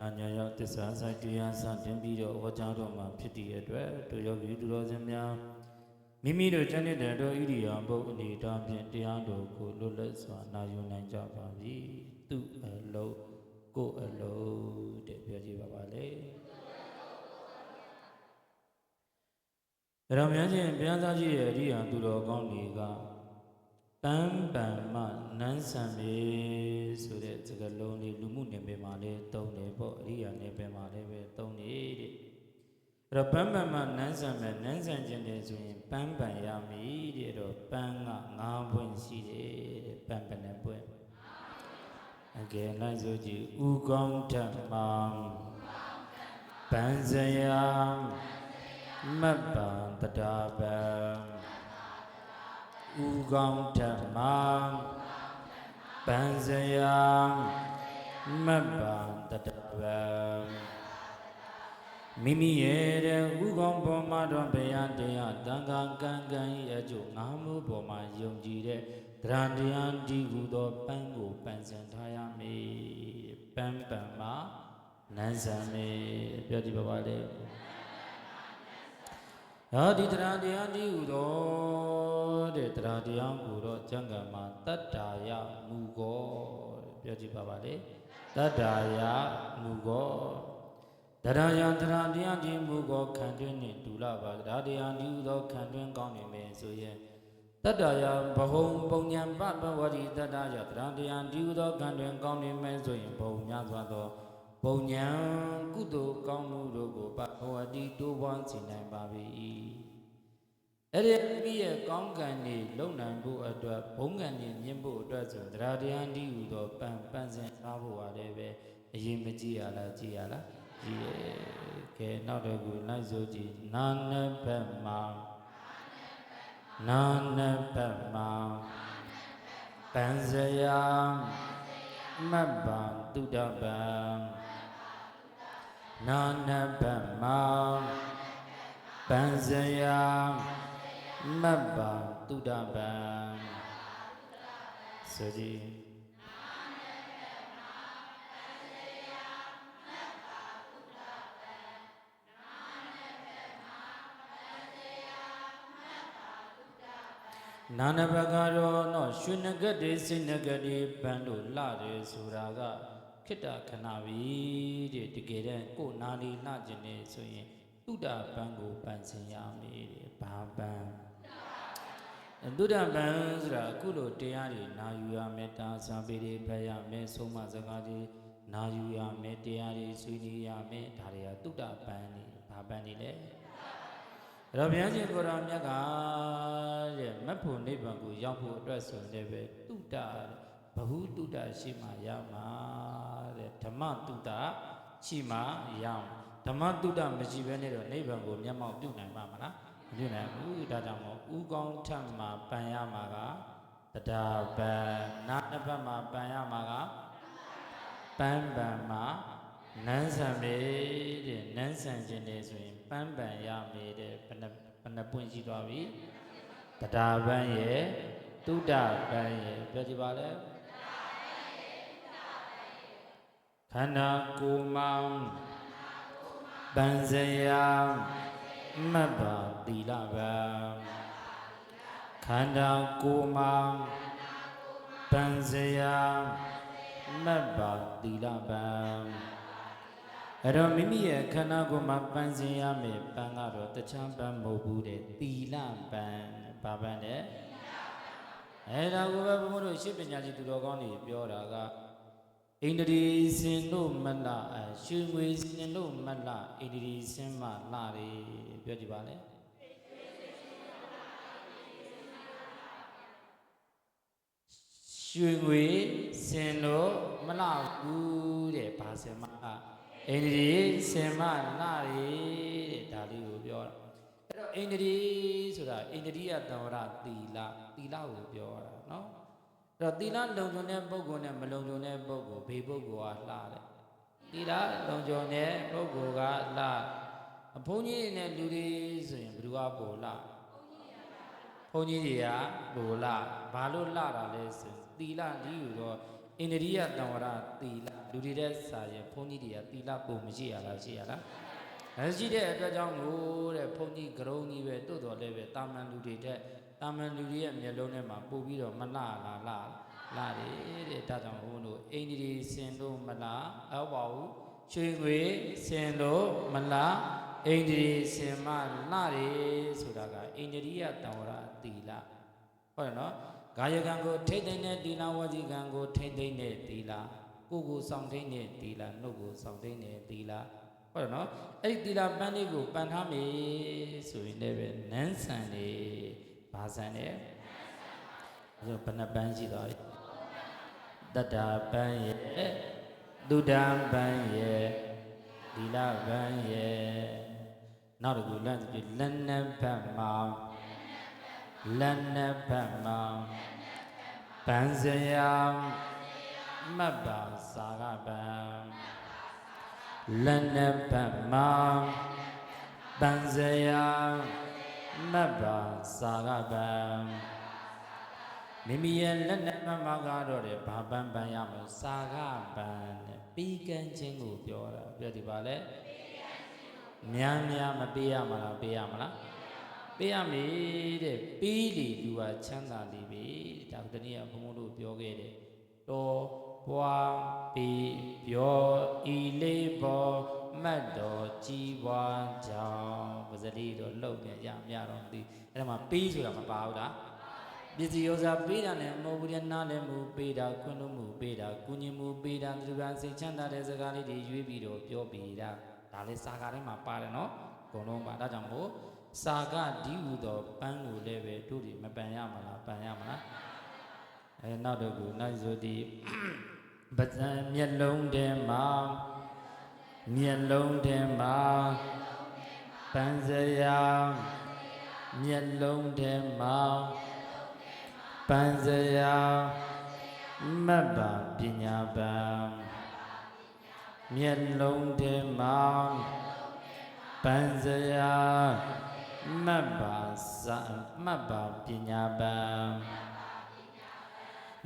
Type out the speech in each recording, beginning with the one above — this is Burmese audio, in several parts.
အညာရောက်သစ္စာဆိုင်တရားစတင်ပြီးတော့ဝါကြတော်မှာဖြစ်တည်ရတဲ့တို့ယောဂီသူတော်စင်များမိမိတို့ကျင့်တဲ့တို့ဣရိယာပုတ်အနေတော်ဖြင့်တရားတော်ကိုလွတ်လပ်စွာနာယူနိုင်ကြပါပြီသူအလုံးကိုအလုံးတဲ့ပြောကြည့်ပါပါလေရမယချင်းဘုရားသားကြီးရဲ့အရိယာသူတော်ကောင်းတွေကပန်းပန်မနန်းဆံမေဆိုတဲ့စကားလုံးလေးလူမှုနယ်ပယ်မှာလည်းသုံးတယ်ပေါ့အရိယာနယ်ပယ်မှာလည်းပဲသုံးတယ်တဲ့အဲ့တော့ပန်းပန်မနန်းဆံမယ်နန်းဆံခြင်းတယ်ဆိုရင်ပန်းပန်ရမည်တဲ့တော့ပန်းက9ပွင့်ရှိတယ်တဲ့ပန်းပန်တဲ့ပွင့်အကယ်လိုက်ဆိုကြည့်ဥကောင်းဓမ္မပန်းစရာမတ်ပံတတာပံဥကောင်းဓမ္မပန်းစရာမတ်ပံတတာပံမိမိရဲ့ဥကောင်းပေါ်မှာတော့ဘုရားတရားတန်ခါကံကံ၏အကျိုးငါမှုပေါ်မှာယုံကြည်တဲ့တရားတရားဒီဟုသောပန်းကိုပန်းစင်ထားရမည်ပန်းပန်မှာနန်းဆံမေပြောကြည့်ပါပါလေဟာဒီတရားတရားဒီဟုသောတဲ့တရားတရားကိုတော့ကျမ်းဂန်မှာတတ္တာယမူကောပြောကြည့်ပါပါလေတတ္တာယမူကောတရားယတရားတရားဒီမူကောခံတွင်းနှင့်တူလာပါတရားတရားဒီဟုသောခံတွင်းကောင်းနေမယ်ဆိုရင်တတ္တာယဘဟုံပုံညာပပဝတိတတ္တာယတရားတရားဒီဟုသောခံတွင်းကောင်းနေမယ်ဆိုရင်ဘုံများစွာသောပုံညာကုသိုလ်ကောင်းမှုတို့ကိုပဘဝတိတိုးပွားစေနိုင်ပါ၏အဲ့ဒီပြီးရဲ့ကောင်းကံတွေလုံနိုင်ဖို့အတွက်ဘုံကံတွေမြင့်ဖို့အတွက်ဆိုတရားတရားဒီဟုသောပန်းစင်ထားဖို့ရတယ်ပဲအရင်မကြည့်ရလားကြည့်ရလားကြည့်ရဲ့ကဲနောက်တစ်ခုလိုက်ဆိုကြည့်နာနဘက်မှာပန်းစရာမတ်ပံတုဒ္ဓပံနာနဘက်မှာပန်းစရာမတ်ပံတုဒ္ဓပံဆိုကြည့်နာနဘကတော့နော်ရွှေနဂတ်တွေစိတ်နဂတ်တွေဘန်းလို့လှတယ်ဆိုတာကခိတ္တခဏပြီတဲ့တကယ်တမ်းကိုနာလီလှခြင်းနေဆိုရင်တုဒ္ဓပန်းကိုပန်းစင်ရမယ်တဲ့ဘာပန်းတုဒ္ဓပန်းဆိုတာအခုလိုတရားတွေနာယူရမယ်တာစာပေတွေဖတ်ရမယ်ဆုံးမစကားတွေနာယူရမယ်တရားတွေဆွေးနွေးရမယ်ဒါတွေကတုဒ္ဓပန်းတွေဘာပန်းတွေလဲအဲ့တော့ဘုရားရှင်ကိုယ်တော်မြတ်ကတဲ့မတ်ဖို့နိဗ္ဗာန်ကိုရောက်ဖို့အတွက်ဆိုလည်းပဲတုဒ္ဓဘဟုတုဒ္ဓရှိမှရမှာတဲ့ဓမ္မတုဒ္ဓရှိမှရအောင်ဓမ္မတုဒ္ဓမရှိဘဲနဲ့တော့နိဗ္ဗာန်ကိုမျက်မှောက်ပြုနိုင်မှာမလားမပြုနိုင်ဘူးဒါကြောင့်မို့ဥကောင်းထပ်မှာပန်ရမှာကတဒါပန်နာတစ်ဖက်မှာပန်ရမှာကပန်းပန်မှာနန်းဆံမေတဲ့နန်းဆံခြင်းနေဆိုရင်ပန်းပန်ရမေတဲ့ဘယ်နှပွင့်ရှိသွားပြီတဒါပန်းရဲ့တုဒ္ဓပန်းရဲ့ပြောကြည့်ပါလေခန္ဓာကိုယ်မှာပန်းစရာမတ်ပါသီလပန်းခန္ဓာကိုယ်မှာပန်းစရာမတ်ပါသီလပန်းအဲ့တော့မိမိရဲ့ခန္ဓာကိုယ်မှာပန်းစင်ရမယ်ပန်းကတော့တခြားပန်းမဟုတ်ဘူးတဲ့သီလပန်းဘာပန်းတဲ့အဲ့ဒါကိုပဲဘုန်းတို့ရှင်းပညာကြီးသူတော်ကောင်းတွေပြောတာကဣန္ဒြေစင်တို့မလရွှေငွေစင်တို့မလဣန္ဒြေစင်မလှတယ်ပြောကြည့်ပါလေရွှေငွေစင်တို့မလှဘူးတဲ့ဘာစင်မဣန္ဒြေစင်မလှတယ်တဲ့ဒါလေးကိုပြောတာအဲ့တော့ဣန္ဒြေဆိုတာဣန္ဒြိယသဝရသီလကိုပြောတာနော်အဲ့တော့သီလလုံခြုံတဲ့ပုဂ္ဂိုလ်နဲ့မလုံခြုံတဲ့ပုဂ္ဂိုလ်ဘေးပုဂ္ဂိုလ်ကလှတယ်သီလလုံခြုံတဲ့ပုဂ္ဂိုလ်ကလှဘုန်းကြီးနဲ့လူတွေဆိုရင်ဘယ်သူကပို့လှဘုန်းကြီးတွေကပို့လှဘာလို့လှတာလဲဆိုသီလဒီလိုတော့ဣန္ဒြိယသဝရသီလ လူတွေတဲ့စာရင်ဘုန်းကြီးတွေကသီလပုံမရှိရလားရှိရလားမရှိတဲ့အတွက်ကြောင့်လို့တဲ့ဘုန်းကြီးကရုံကြီးပဲတိုးတော်လည်းပဲတာမန်လူတွေတဲ့တာမန်လူတွေရဲ့မျက်လုံးထဲမှာပို့ပြီးတော့မလှလားလာတယ်တဲ့ဒါကြောင့်ဘုန်းတို့အိန္ဒိရီစင်လို့မလားအောက်ပါဘူးရွှေငွေစင်လို့မလားအိန္ဒိရီစင်မလှတယ်ဆိုတာကအိန္ဒိရိယတံဝရသီလဟုတ်တယ်နော်ကာယကံကိုထိမ့်သိမ့်တဲ့သီလဝစီကံကိုထိမ့်သိမ့်တဲ့သီလကိုဆောင်ထိမ့်တဲ့သီလနှုတ်ကိုဆောင်ထိမ့်တဲ့သီလဟုတ်တယ်နော်အဲ့ဒီသီလပန်းလေးကိုပန်ထားမယ်ဆိုရင်လည်းပဲနန်းဆန်နေဘာဆန်နေဘယ်နှပန်းရှိသွားပြီတတ္တာပန်းရဲ့သုဒ္ဓံပန်းရဲ့သီလပန်းရဲ့နောက်တစ်ခုလက်နှစ်ဖက်မှာလက်နှစ်ဖက်မှာပန်းစရာမတ်ပါစာကပန်းလက်နှစ်ဖက်မှာပန်းစရာမတ်ပါစာကပန်းမိမိရဲ့လက်နှစ်ဖက်မှာကတော့တဲ့ဘာပန်းပန်းရမလို့စာကပန်းနဲ့ပြီးကန်းခြင်းကိုပြောတာပြောဒီပါလေများမပေးရမလားပေးရမလားပေးရမေးတဲ့ပေးလေလူဟာချမ်းသာလေပြီဒါတနည်းကဘုန်းဘုန်းတို့ပြောခဲ့တယ်တော်ပွားပြီးပြောဤလေးပေါ်မတ်တော်ကြီးပွားကြောင်းပစတိတော့လှုပ်ပြန်ရမြတော့မသိအဲ့ဒါမှပေးဆိုတာမပါဘူးလားပစ္စည်းဥစ္စာပေးတာနဲ့မဟုတ်ဘူးတဲ့နားလည်းမူပေးတာခွင့်လို့မူပေးတာကုညီမူပေးတာသူကစိတ်ချမ်းသာတဲ့စကားလေးတွေရွေးပြီးတော့ပြောပေးတာဒါလေးစာကားထဲမှာပါတယ်နော်အကုန်လုံးပါဒါကြောင့်မို့စာကဒီဟူသောပန်းကိုလည်းပဲတို့တွေမပန်ရမလားပန်ရမလားနောက်တော့ကိုနောက်ဆိုဒီပဇံမျက်လုံးထဲမှာပန်းစရာမျက်လုံးထဲမှာပန်းစရာမတ်ပါပညာပန်းမျက်လုံးထဲမှာပန်းစရာမတ်ပါပညာပန်း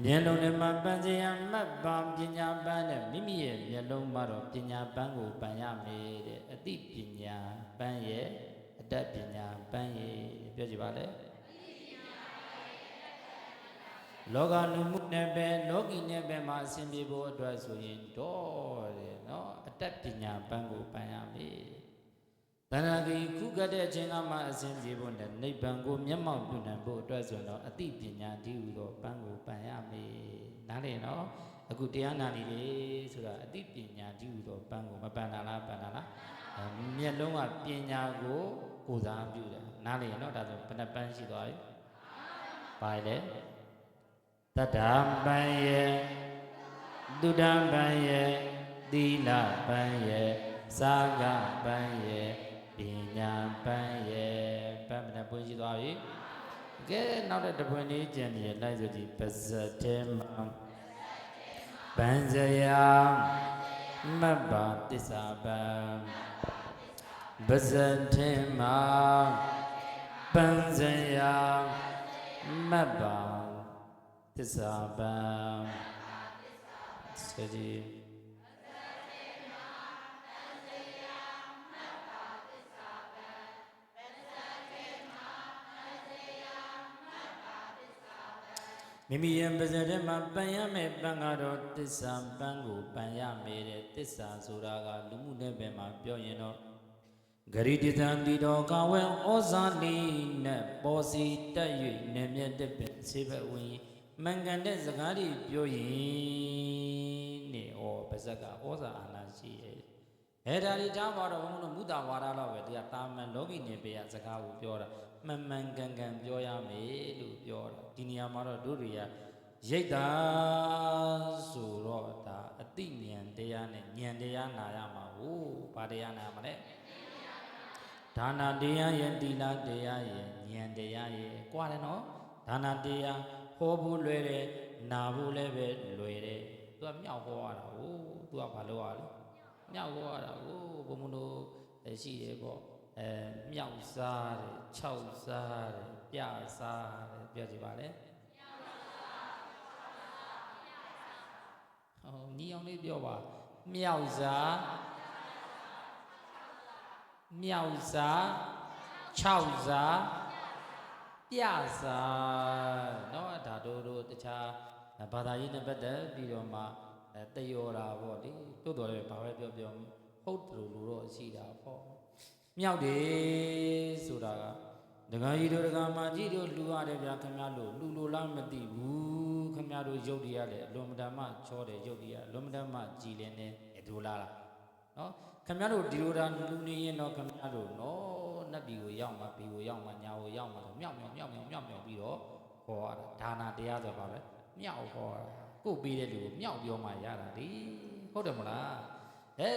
မျက်လုံးထဲမှာပန်းစရာမတ်ပါပညာပန်းနဲ့မိမိရဲ့မျက်လုံးမှာတော့ပညာပန်းကိုပန်ရမယ်တဲ့အသိပညာပန်းရဲ့အတတ်ပညာပန်းရဲ့ပြောကြည့်ပါလေလောကလူမှုနဲ့ပဲလောကီနဲ့ပဲမှာအစဉ်ပြေဖို့အတွက်ဆိုရင်တော့တယ်နော်အတတ်ပညာပန်းကိုပန်ရမယ်တဏှာကြီးခုကတဲ့အချိန်ကမှအစဉ်ပြေဖို့နဲ့နိဗ္ဗာန်ကိုမျက်မှောက်ပြုနိုင်ဖို့အတွက်ဆိုတော့အသိပညာဒီဟူသောပန်းကိုပန်ရမယ်နားလည်နော်အခုတရားနာနေလေဆိုတာအသိပညာဒီဟူသောပန်းကိုမပန်တာလားပန်တာလားမျက်လုံးကပညာကိုစားပြုတယ်နားလည်နော်ဒါဆိုဘယ်နှပန်းရှိသွားပြီပါလေတတ္တပန်းရဲ့သုဒ္ဓပန်းရဲ့သီလပန်းရဲ့စာကပန်းရဲ့ပညာပန်းရဲ့ပန်းမနဲ့ပွင့်ရှိသွားပြီကဲနောက်တဲ့တပွင့်လေးကျန်နေလိုက်ဆိုဒီပါဇက်ထဲမှာပန်းစရာမတ်ပါတစ္ဆာပန်းပါဇက်ထဲမှာပန်းစရာမတ်ပါတစ္ဆာပန်းစေဒီမိမိရဲ့ပါဇက်ထဲမှာပန်ရမယ်ပန်းကတော့တစ္ဆာပန်းကိုပန်ရမယ်တဲ့တစ္ဆာဆိုတာကလူမှုနယ်ပယ်မှာပြောရင်တော့ဂရိတသံတိတော်ကဝဲဩဇာလေးနဲ့ပေါ်စီတက်၍နေမြတ်တဲ့ပင်ဆေးဘက်ဝင်မှန်ကန်တဲ့စကားတွေပြောရင်နဲ့ဩပါဇက်ကဩဇာအာဏာရှိရဲ့အဲ့ဒါလေးကြားပါတော့ဘုန်းတော်မူတာဝါဒတော့ပဲတရားတာမန်လောကီနယ်ပယ်စကားကိုပြောတာမှန်မှန်ကန်ကန်ပြောရမယ်လို့ပြောတာဒီနေရာမှာတော့တို့တွေကရိတ်တာဆိုတော့ဒါအတိဉာဏ်တရားနဲ့ဉာဏ်တရားနာရမှာဟုတ်ဘာတရားနာမှာလဲဒါနာတရားရဲ့သီလတရားရဲ့ဉာဏ်တရားရဲ့ကွာတယ်နော်ဒါနာတရားဟောဖို့လွယ်တယ်နာဖို့လည်းပဲလွယ်တယ်သူကမြောက်ဟောရတာဟုတ်သူကဘာလို့ရလဲမြောက်ဟောရတာဟုတ်ဘုံမလို့ရှိတယ်ပေါ့မြောက်စားတယ်ခြောက်စားတယ်ပြစားတယ်ပြောကြည့်ပါလေဟ ညီအောင်လေးပြောပါမြောက်စားမြောက်စား6စားပြစားเนาะဒါတို့တခြားဘာသာရေးနဲ့ပတ်သက်ပြီးတော့မှတယောတာပေါ့လေတိုးတော်လည်းဘာပဲပြောဟုတ်တယ်လို့တော့ရှိတာပေါ့မြောက်တယ်ဆိုတာကဒကာကြီးတို့ဒကာမကြီးတို့လှူရတယ်ဗျာခင်ဗျားတို့လှူလို့လားမသိဘူးခင်ဗျားတို့ရုပ်တရားလည်းအလွန်မတန်မှချောတယ်ရုပ်တရားအလွန်မတန်မှကြည်လင်းနေဒူလာလားနော်ခင်ဗျားတို့ဒီလိုတာလှူနေရင်တော့ခင်ဗျားတို့နော်နတ်ပြည်ကိုရောက်မှာပြည်ကိုရောက်မှာညာကိုရောက်မှာဆိုမြောက်ပြီးတော့ဟောရတာဒါနာတရားဆိုပါပဲမြောက်ဟောတာကို့ပေးတဲ့လူကိုမြောက်ပြောမှရတာလေဟုတ်တယ်မလား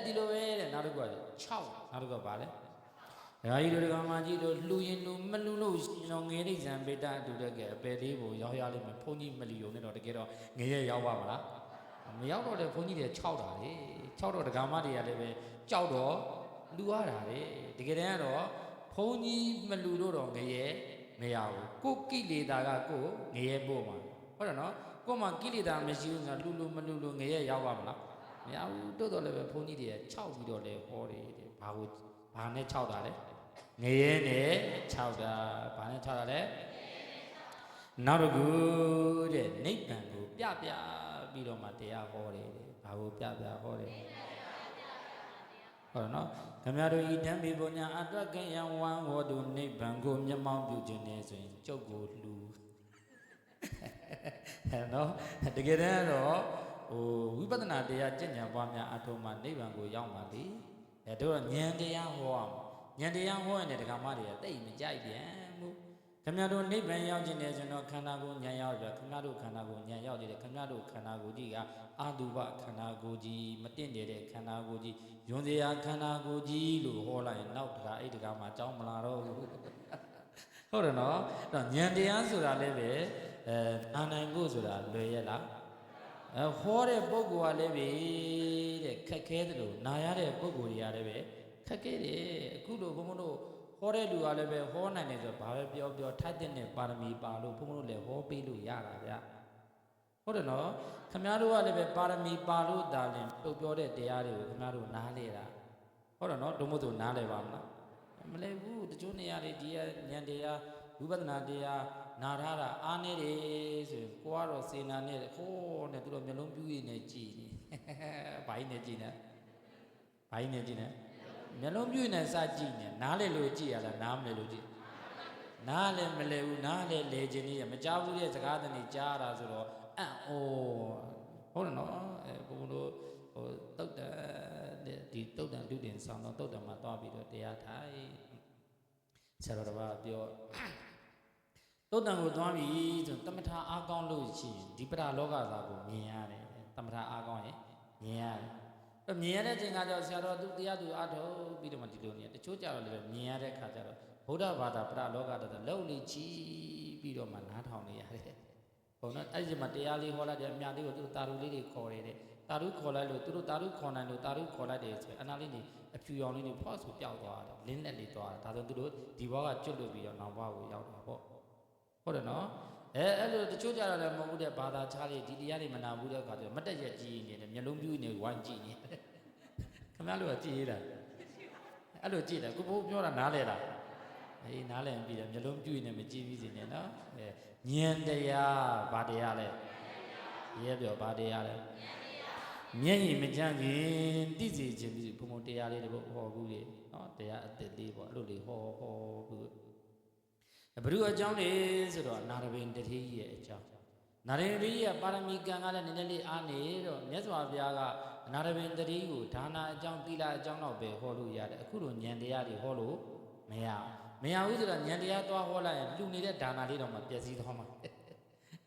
ဒီလိုပဲတဲ့နောက်တစ်ခုက6နောက်တစ်ခုကပါလေဒကာကြီးတို့ဒကာမကြီးတို့လှူရင်လှူမလှူလို့ရှင်တော်ငယ်ရိဇံပေတအတူတက်ကဲအပယ်လေးကိုရောက်ရလိမ့်မယ်ဘုန်းကြီးမလီုံနဲ့တော့တကယ်တော့ငယ်ရရောက်ပါမလားမရောက်တော့တဲ့ဘုန်းကြီးတွေ6တာလေ6တော့ဒကာမတွေကလည်းပဲကြောက်တော့လှူရတာလေတကယ်တမ်းကတော့ဘုန်းကြီးမလှူလို့တော့ငယ်ရမရဘူးကိုကိလေသာကကိုငယ်ရပို့မှာဟုတ်တယ်နော်ကိုမှကိလေသာမရှိဘူးငါလှူလို့မလှူလို့ငယ်ရရောက်ပါမလားမရဘူးတိုးတော့လည်းပဲဘုန်းကြီးတွေ6ပြီးတော့လေဟောတယ်ဘာနဲ့6တာလဲငရဲနဲ့6တာဘာနဲ့6တာလဲနောက်တစ်ခုတဲ့နိဗ္ဗာန်ကိုပြပြီးတော့မှတရားဟောတယ်ဘာကိုပြဟောတယ်ဟုတ်နော်ခင်ဗျားတို့ဤတံပိပုညာအတွက်ကယံဝံဝေါတုနိဗ္ဗာန်ကိုမျက်မှောက်ပြုခြင်းနဲ့ဆိုရင်ကျုပ်ကိုလှူနော်တကယ်တမ်းတော့ဝိပဿနာတရားကျင့်ကြံပွားများအထုံးမှနိဗ္ဗာန်ကိုရောက်ပါလေတို့တော့ဉာဏ်တရားဟောအောင်ဉာဏ်တရားဟောရင်ဒကာမတွေကတိတ်မကြိုက်ပြန်ဘူးခင်ဗျားတို့နိဗ္ဗာန်ရောက်ခြင်းနဲ့ဆိုတော့ခန္ဓာကိုယ်ဉာဏ်ရောက်ပြီခင်ဗျားတို့ခန္ဓာကိုယ်ဉာဏ်ရောက်တယ်ခင်ဗျားတို့ခန္ဓာကိုယ်ကြီးကအာတုပခန္ဓာကိုယ်ကြီးမတင့်နေတဲ့ခန္ဓာကိုယ်ကြီးယွန်စရာခန္ဓာကိုယ်ကြီးလို့ဟောလိုက်ရင်နောက်တခါအဲ့ဒကာမကြောင်းမလာတော့ဘူးဟုတ်တယ်နော်အဲ့တော့ဉာဏ်တရားဆိုတာလည်းပဲအာနိုင်ဖို့ဆိုတာလွယ်ရဲ့လားဟောတဲ့ပုဂ္ဂိုလ်ကလည်းပဲတဲ့ခက်ခဲတယ်လို့နာရတဲ့ပုဂ္ဂိုလ်တွေကလည်းပဲခက်ခဲတယ်အခုလိုဘုံဘုံတို့ဟောတဲ့လူကလည်းပဲဟောနိုင်တယ်ဆိုတော့ဘာပဲပြောထိုက်တဲ့ပါရမီပါလို့ဘုံဘုံတို့လည်းဟောပေးလို့ရတာဗျဟုတ်တယ်နော်ခင်ဗျားတို့ကလည်းပဲပါရမီပါလို့ဒါလည်းပြုတ်ပြောတဲ့တရားတွေကိုခင်ဗျားတို့နားလေတာဟုတ်တယ်နော်ဒုမို့ဆိုနားလေပါမလားမလဲဘူးတချို့နေရာတွေဒီဉာဏ်တရားဝိပဿနာတရားနာထားတာအားနေတယ်ဆိုရင်ကိုကတော့စေနာနဲ့ဟိုးနဲ့သူတို့မျိုးလုံးပြူးရည်နဲ့ကြည်နေဘိုင်းနဲ့ကြည်နေမျိုးလုံးပြူးနဲ့စကြည့်နေနားလေလို့ကြည်ရလားနားမလဲလို့ကြည်နားလည်းမလဲဘူးနားလည်းလေခြင်းကြီးမကြောက်ဘူးတဲ့စကားတည်းကြားတာဆိုတော့ဟုတ်တယ်နော်ဘုံတို့တုတ်တန်ဒီတုတ်တန်လူတင်ဆောင်တော့တုတ်တန်မှာသွားပြီးတော့တရားထိုင်ဆရာတော်တစ်ပါးပြောတုတ်တန်ကိုသွားပြီဆိုတမထာအားကောင်းလို့ရှိရင်ဒီပရလောကသားကိုမြင်ရတယ်တမထာအားကောင်းရင်မြင်ရတယ်မြင်ရတဲ့ချိန်ကကျတော့ဆရာတော်သူတရားသူအားထုတ်ပြီးတော့မှဒီလိုနေတချို့ကြတော့လည်းမြင်ရတဲ့ခါကျတော့ဗုဒ္ဓဘာသာပရလောကသားလှုပ်လေချီပြီးတော့မှနားထောင်နေရတယ်ဘုံတော့အဲ့ဒီမှာတရားလေးဟောလိုက်တယ်အများလေးကိုသူတာရုလေးတွေခေါ်တယ်တာရုခေါ်လိုက်လို့သူတို့တာရုခေါ်နိုင်လို့တာရုခေါ်လိုက်တယ်ဆိုအနာလေးတွေအဖြူရောင်လေးတွေဖော့ဆိုပျောက်သွားတယ်လင်းလက်လေးသွားတာဒါဆိုသူတို့ဒီဘဝကကျွတ်လို့ပြီးတော့နောက်ဘဝကိုရောက်တာပေါ့ဟုတ်တယ်နော်အဲ့လိုတချို့ကြတော့လည်းမဟုတ်ဘူးတဲ့ဘာသာခြားလေးဒီတရားတွေမနာဘူးတဲ့အခါကျတော့မတက်ရက်ကြည့်နေတယ်မျက်လုံးပြူးနေဝိုင်းကြည့်နေခင်ဗျားတို့ကကြည့်ရတာအဲ့လိုကြည့်တယ်ကိုဘိုးပြောတာနားလဲလားအေးနားလဲပြီးတယ်မျက်လုံးပြူးနေမကြည့်ပြီးစီနေနော်ဉာဏ်တရားဘာတရားလဲရဲပြောဘာတရားလဲမျက်ရည်မကြမ်းခင်သိစေခြင်းပြီးဘုံဘုံတရားလေးတွေဟောဘူးလေနော်တရားအသစ်လေးပေါ့အဲ့လိုလေးဟောဘူးဘ누구အကြောင်းလဲဆိုတော့နာရဘိန်တထေးကြီးရဲ့အကြောင်းနာရဘိန်တထေးကြီးကပါရမီကံကလည်းနည်းနည်းလေးအားနေတော့မြတ်စွာဘုရားကနာရဘိန်တထေးကိုဒါနာအကြောင်းသီလအကြောင်းတော့ပဲဟောလို့ရတယ်အခုလိုဉာဏ်တရားတွေဟောလို့မရဘူးဆိုတော့ဉာဏ်တရားသွားဟောလိုက်ရင်လူနေတဲ့ဒါနာလေးတော့မှပျက်စီးသွားမှာ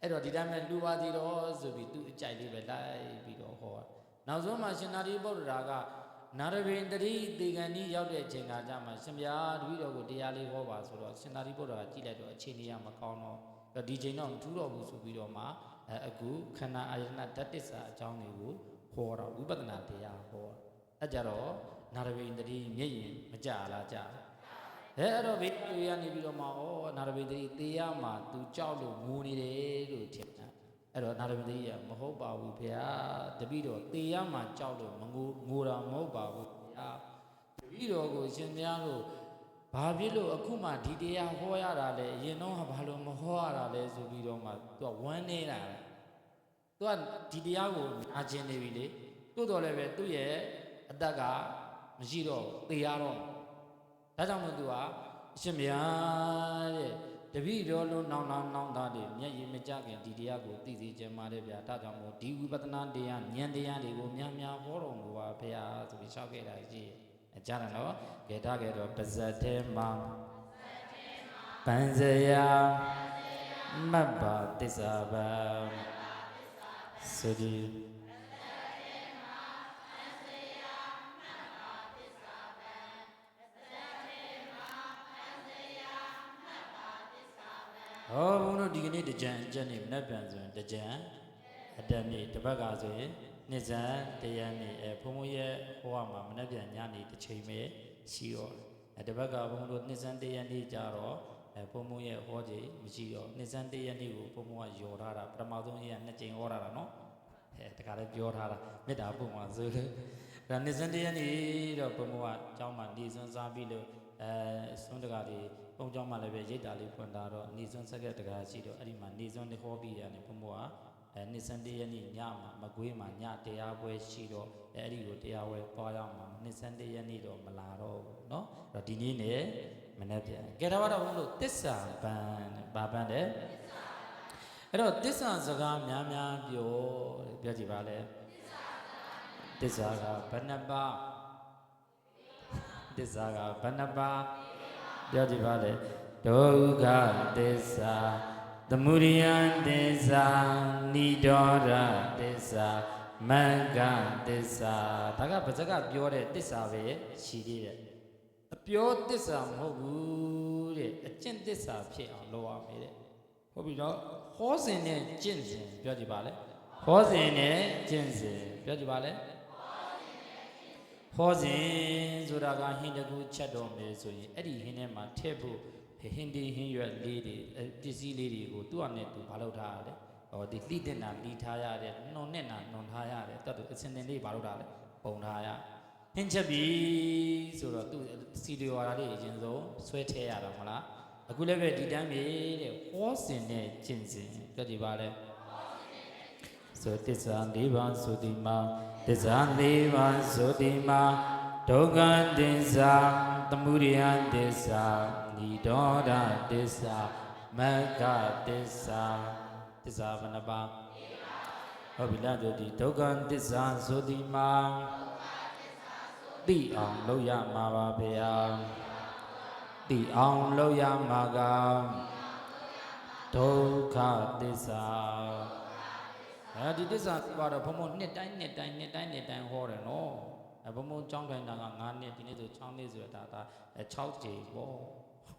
အဲ့တော့ဒီတိုင်းမဲ့လူပါသေးတော့ဆိုပြီးသူအကြိုက်လေးပဲလိုက်ပြီးတော့ဟောနောက်ဆုံးမှရှင်သာရိပုတ္တရာကနာရဘိန်တတိတေဂန်ကြီးရောက်တဲ့အချိန်ကကြမှာရှင်ဗျာတပည့်တော်ကိုတရားလေးဟောပါဆိုတော့ရှင်သာရိပုတ္တရာကြည့်လိုက်တော့အချိန်ကြီးမကောင်းတော့ဒီချိန်တော့မထူးတော့ဘူးဆိုပြီးတော့မှအခုခန္ဓာအာယတနာဓာတ်တစ္ဆာအကြောင်းတွေကိုဟောတော့ဝိပဿနာတရားဟောအဲ့ကြတော့နာရဘိန်တတိမျက်ရင်မကြလားကြအဲ့တော့ဘေးတွေကနေပြီးတော့မှနာရဘိန်တတိတေးရမှာသူကြောက်လို့ငိုနေတယ်လို့ထင်တာ အဲ့တော့နာရမတိကမဟုတ်ပါဘူးဗျာတပည့်တော်တေရမှာကြောက်လို့မငိုတာမဟုတ်ပါဘူးဗျာတပည့်တော်ကိုရှင်များတို့ဘာဖြစ်လို့အခုမှဒီတရားဟောရတာလဲအရင်တော့ဘာလို့မဟောရတာလဲဆိုပြီးတော့မှသူကဝမ်းနေတာသူကဒီတရားကိုနာကျင်နေပြီလေတိုးတော်လည်းပဲသူ့ရဲ့အတ္တကမရှိတော့သေရတော့ဒါကြောင့်မို့သူကအရှင်မြတ်တဲ့တပည့်တော်လုံးနောင်သားတွေမျက်ရည်မကြခင်ဒီတရားကိုသိစေချင်ပါတယ်ဗျာဒါကြောင့်မို့ဒီဝိပဿနာတရားဉာဏ်တရားတွေကိုများဟောတော်မူပါဗျာဆိုပြီးရှောက်ခဲ့တာကြီးကြားတယ်နော်ကဲထားခဲ့တော့ပါဇတ်ထဲမှာပန်းစရာမတ်ပါသစ္စာပါဆိုဒီဟောဘုန်းတို့ဒီကနေ့တကြံအကျက်နေမနှက်ပြန်ဆိုရင်တကြံအတ္တမြေတစ်ပတ်ကဆိုရင်နှစ်ဇန်တရားနေဘုန်းဘုန်းရဲ့ဟောမှာမနှက်ပြန်ညနေတစ်ချိန်ပဲရှိတော့တစ်ပတ်ကဘုန်းတို့နှစ်ဇန်တရားနေကြတော့ဘုန်းဘုန်းရဲ့ဟောခြင်းမရှိတော့နှစ်ဇန်တရားနေကိုဘုန်းဘုန်းကယော်ထားတာပထမဆုံးကြီးကနှစ်ကြိမ်ဟောထားတာနော်တခါလည်းပြောထားတာမေတ္တာပို့မှာဆိုလို့ဒါနှစ်ဇန်တရားနေတော့ဘုန်းဘုန်းကကျောင်းမှာနေစွန်းစားပြီးလို့စွန်းတကားလေးပုံကြောင်းမှလည်းပဲရိတ်တာလေးဖွင့်တာတော့နေစွန်းဆက်ကတကားရှိတော့အဲ့ဒီမှာနေစွန်းတွေဟောပြီးရတယ်ဘုံဘွားနှစ်စံတရနေ့ညမှာမကွေးမှာညတရားပွဲရှိတော့အဲ့ဒီကိုတရားပွဲပွားရမှာနှစ်စံတရနေ့တော့မလာတော့ဘူးเนาะအဲ့တော့ဒီနေ့နဲ့မနေ့ပြန်ကဲတော့ဘုံတို့တစ္ဆာပန်ဘာပန်တဲ့အဲ့တော့တစ္ဆာစကားများပြောကြည့်ပါလေတစ္ဆာကဘဏ္ဍပါတစ္ဆာကဘဏ္ဍပါပြောကြည့်ပါလေဒုက္ခသစ္စာသမုဒယသစ္စာနိရောဓသစ္စာမဂ္ဂသစ္စာဒါကပါဇက်ကပြောတဲ့သစ္စာပဲရှိသေးတယ်အပြောသစ္စာမဟုတ်ဘူးတဲ့အကျင့်သစ္စာဖြစ်အောင်လုပ်ရမယ်တဲ့ဟုတ်ပြီနော်ဟောစဉ်နဲ့ကျင့်စဉ်ပြောကြည့်ပါလေဟောစဉ်နဲ့ကျင့်စဉ်ပြောကြည့်ပါလေဟောစဉ်ဆိုတာကဟင်းတကူချက်တော်မယ်ဆိုရင်အဲ့ဒီဟင်းထဲမှာထည့်ဖို့ဟင်းဒီဟင်းရွက်လေးတွေပစ္စည်းလေးတွေကိုသူ့အနေနဲ့သူဘာလုပ်ထားရလဲဟောဒီလိတင်တာလိထားရတယ်နှုံနဲ့နာနှုံထားရတယ်တတ်သူအစင်တင်လေးဘာလုပ်ထားလဲပုံထားရဟင်းချက်ပြီဆိုတော့သူစီလီဝါရာလေးအရင်ဆုံးဆွဲထည့်ရတော့မလားအခုလည်းပဲဒီတမ်းမြေတဲ့ဟောစဉ်နဲ့ကျင့်စဉ်ပြောကြည့်ပါလေဆိုတစ္ဆာ၄ပါးဆိုဒီမှာတစ္ဆာ၄ပါးဆိုဒီမှာဒုက္ခသစ္စာသမုဒယသစ္စာနိရောဓသစ္စာမဂ္ဂသစ္စာသစ္စာဘယ်နှပါးဟုတ်ပြီလားတို့ဒီဒုက္ခသစ္စာဆိုဒီမှာသိအောင်လုပ်ရမှာပါဗျာသိအောင်လုပ်ရမှာကဒုက္ခသစ္စာဒီသစ္စာကတော့ဘုံဘုံနှစ်တိုင်းဟောတယ်နော်ဘုံဘုံကျောင်းတိုင်းတာက9နှစ်ဒီနေ့ဆို6နှစ်ဆိုတာဒါ6ကြိမ်ပေါ့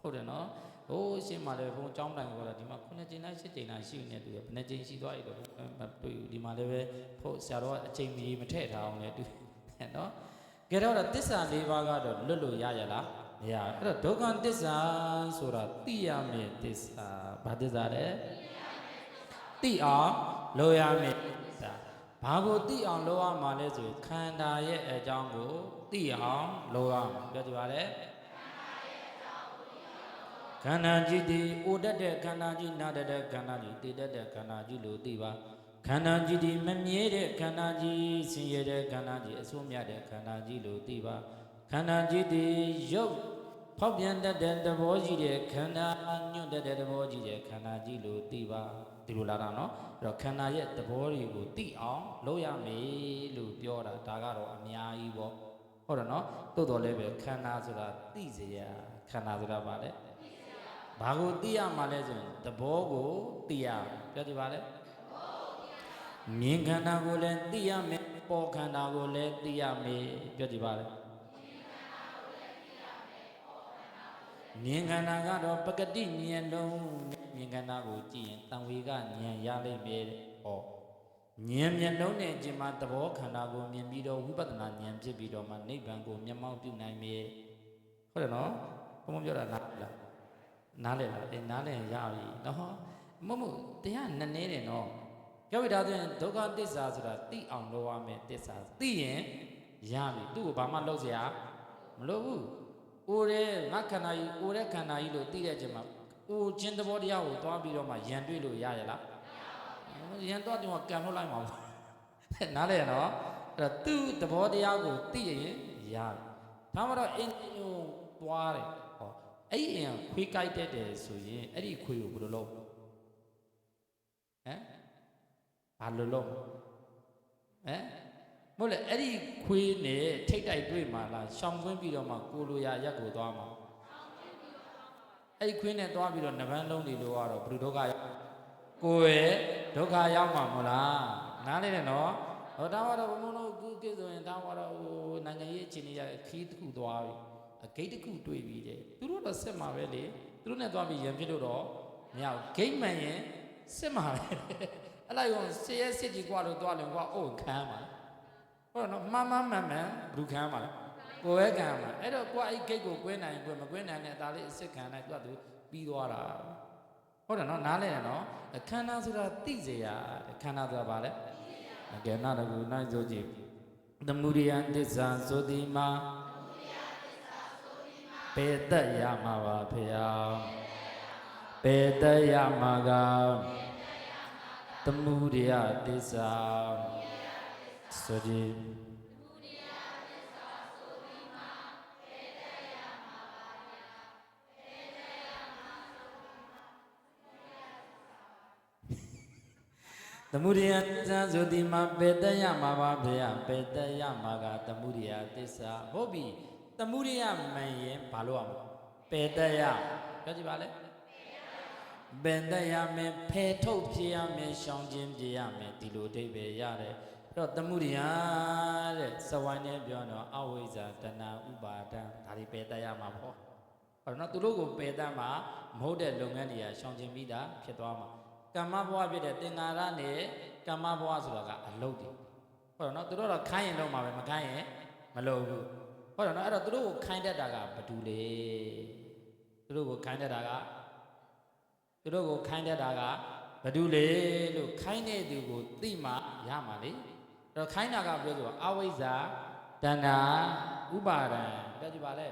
ဟုတ်တယ်နော်ဟိုးရှင်းမှာလည်းဘုံကျောင်းတိုင်းကတော့ဒီမှာ9ကြိမ်လား10ကြိမ်လားရှိနေတူတယ်ဘယ်နှကြိမ်ရှိသွားပြီတော့မတွေ့ဘူးဒီမှာလည်းပဲဖို့ဆရာတော်ကအချိန်မီမထည့်ထားအောင်လေတူနော်ကြတော့သစ္စာ၄ပါးကတော့လွတ်လို့ရရလားမရအဲ့တော့ဒုက္ခသစ္စာဆိုတာသိရမယ့်သစ္စာဘာသစ္စာလဲသိအောင်လုပ်ရမယ်ဘာကိုသိအောင်လုပ်ရမှာလဲဆိုခန္ဓာရဲ့အကြောင်းကိုသိအောင်လုပ်ရမှာပြောကြပါလေခန္ဓာကြီးဒီအိုတတ်တဲ့ခန္ဓာကြီးနာတတ်တဲ့ခန္ဓာကြီးတည်တတ်တဲ့ခန္ဓာကြီးလို့သိပါခန္ဓာကြီးဒီမမြဲတဲ့ခန္ဓာကြီးဆင်းရဲတဲ့ခန္ဓာကြီးအဆုံးမြတ်တဲ့ခန္ဓာကြီးလို့သိပါခန္ဓာကြီးဒီရုပ်ဖောက်ပြန်တတ်တဲ့သဘောကြီးတဲ့ခန္ဓာညွတ်တတ်တဲ့သဘောကြီးတဲ့ခန္ဓာကြီးလို့သိပါဒီလိုလာတာနော်အဲ့တော့ခန္ဓာရဲ့သဘောတွေကိုသိအောင်လုပ်ရမယ်လို့ပြောတာဒါကတော့အများကြီးပေါ့ဟုတ်တယ်နော်တိုးတော်လည်းပဲခန္ဓာဆိုတာသိစေရခန္ဓာဆိုတာဗါလဲဘာကိုသိရမှာလဲဆိုရင်သဘောကိုသိရပြောကြပါလေမြင်ခန္ဓာကိုလည်းသိရမယ်ပေါ်ခန္ဓာကိုလည်းသိရမယ်ပြောကြပါလေမြင်ခန္ဓာကတော့ပကတိဉာဏ်လုံးမြင်ခန္ဓာကိုကြည့်ရင်တံဝေကဉာဏ်ရလိမ့်မယ်ဟောဉာဏ်မျက်လုံးနဲ့ကျင်မှာသဘောခန္ဓာကိုမြင်ပြီးတော့ဝိပဿနာဉာဏ်ဖြစ်ပြီးတော့မှနိဗ္ဗာန်ကိုမျက်မှောက်ပြုနိုင်မယ်ဟုတ်တယ်နော်ဘုံဘုံပြောတာနားလားနားလေလားနားလေရပြီနော်မဟုတ်တရားနည်းနည်းတယ်နော် ကဲဝိဒါဆိုရင်ဒုက္ခသစ္စာဆိုတာသိအောင်လုပ်ရမယ်သစ္စာသိရင်ရပြီသူ့ကိုဘာမှလုပ်เสียမလုပ်ဘူးအိုးတဲ့ငါခန္ဓာကြီးအိုးတဲ့ခန္ဓာကြီးလို့သိတဲ့အချိန်မှာအိုးခြင်းသဘောတရားကိုသွားပြီးတော့မှယံတွေ့လို့ရရလားယံတော့ဒီမှာကံထုတ်လိုက်မှာပေါ့နားလဲနော်အဲ့တော့သူ့သဘောတရားကိုသိရင်ရတယ်ဒါမှတော့အင်းကိုပွားတယ်ဟောအဲ့ဒီအင်းခွေးကြိုက်တတ်တယ်ဆိုရင်အဲ့ဒီခွေးကိုဘယ်လိုလုပ်ဘာလို့လို့မဟုတ်လေအဲ့ဒီခွေးနဲ့ထိတ်တိုက်တွေ့မှာလားရှောင်ကွင်းပြီးတော့မှကိုလိုရာရက်ကိုသွားမှာအဲ့ဒီခွေးနဲ့သွားပြီးတော့နဗန်းလုံးတွေလို့ကတော့ဘုဒ္ဓဒုက္ခကိုယ်ရဲ့ဒုက္ခရောက်မှာမဟုတ်လားနားလေတယ်နော်ဟောဒါကတော့ဘုံဘုံတို့ခုကိဆိုရင်ဒါကတော့ဟိုနိုင်ငံရေးအခြေအနေရခီးတစ်ခုသွားပြီဂိတ်တစ်ခုတွေ့ပြီတဲ့သူတို့တော့စစ်မှာပဲလေသူတို့နဲ့သွားပြီးရံဖြစ်လို့တော့မရဘူးဂိတ်မှန်ရင်စစ်မှာပဲအဲ့လိုက်ရောဆရဲစစ်ကြီးกว่าလို့သွားလင်กว่าအိုးခမ်းပါဟုတ်နော်မှန်ဘူးခမ်းပါလဲကိုယ်ပဲခမ်းပါအဲ့တော့ကိုယ်အဲ့ဂိတ်ကိုကွင်းနိုင်ကွင်းမကွင်းနိုင်တဲ့အသားလေးအစ်စ်ခံလိုက်သူပြီးသွားတာဟုတ်တယ်နော်နားလဲနော်ခန္ဓာဆိုတာသိစေရခန္ဓာဆိုတာဘာလဲကဲနာတကူနိုင်ဆိုကြည့်သမုဒိယသစ္စာဆိုဒီမှာပေတ္တရမှာပါဖေယပေတ္တရမှာကသမုဒိယသစ္စာဆိုဒီသမုဒိယသစ္စာဆိုဒီမှာပေတ္တရမှာပါဖေယပေတ္တရမှာကသမုဒိယသစ္စာဟုတ်ပြီသမုဒိယမှန်ရင်ဘာလို့အောင်ပေတ္တရပြောကြည့်ပါလေပေတ္တရမယ်ဖယ်ထုတ်ဖြစ်ရမယ်ရှောင်ခြင်းပြရမယ်ဒီလိုအဓိပ္ပာယ်ရတယ်အဲ့တော့သမုဒိယတဲ့စဝိုင်းနဲ့ပြောတော့အဝိဇ္ဇာတဏှာဥပါဒံဒါတွေပေတ္တရမှာပေါ့ဟုတ်တော့သူတို့ကိုပေတ္တမှာမဟုတ်တဲ့လုပ်ငန်းတွေကရှောင်ခြင်းပြီးတာဖြစ်သွားမှာကမ္မဘဝဖြစ်တဲ့သင်္ခါရနဲ့ကမ္မဘဝဆိုတာကအလုပ်တွေဟုတ်တော့သူတို့တော့ခိုင်းရင်လုပ်မှာပဲမခိုင်းရင်မလုပ်ဘူးဟုတ်တယ်နော်အဲ့တော့သူတို့ကိုခိုင်းတတ်တာကဘာတူလဲသူတို့ကိုခိုင်းတတ်တာကဘာတူလဲလို့ခိုင်းတဲ့သူကိုသိမှရမှာလေအဲ့တော့ခိုင်းတာကပြောဆိုအဝိဇ္ဇာတဏှာဥပါဒံပြောကြည့်ပါလေ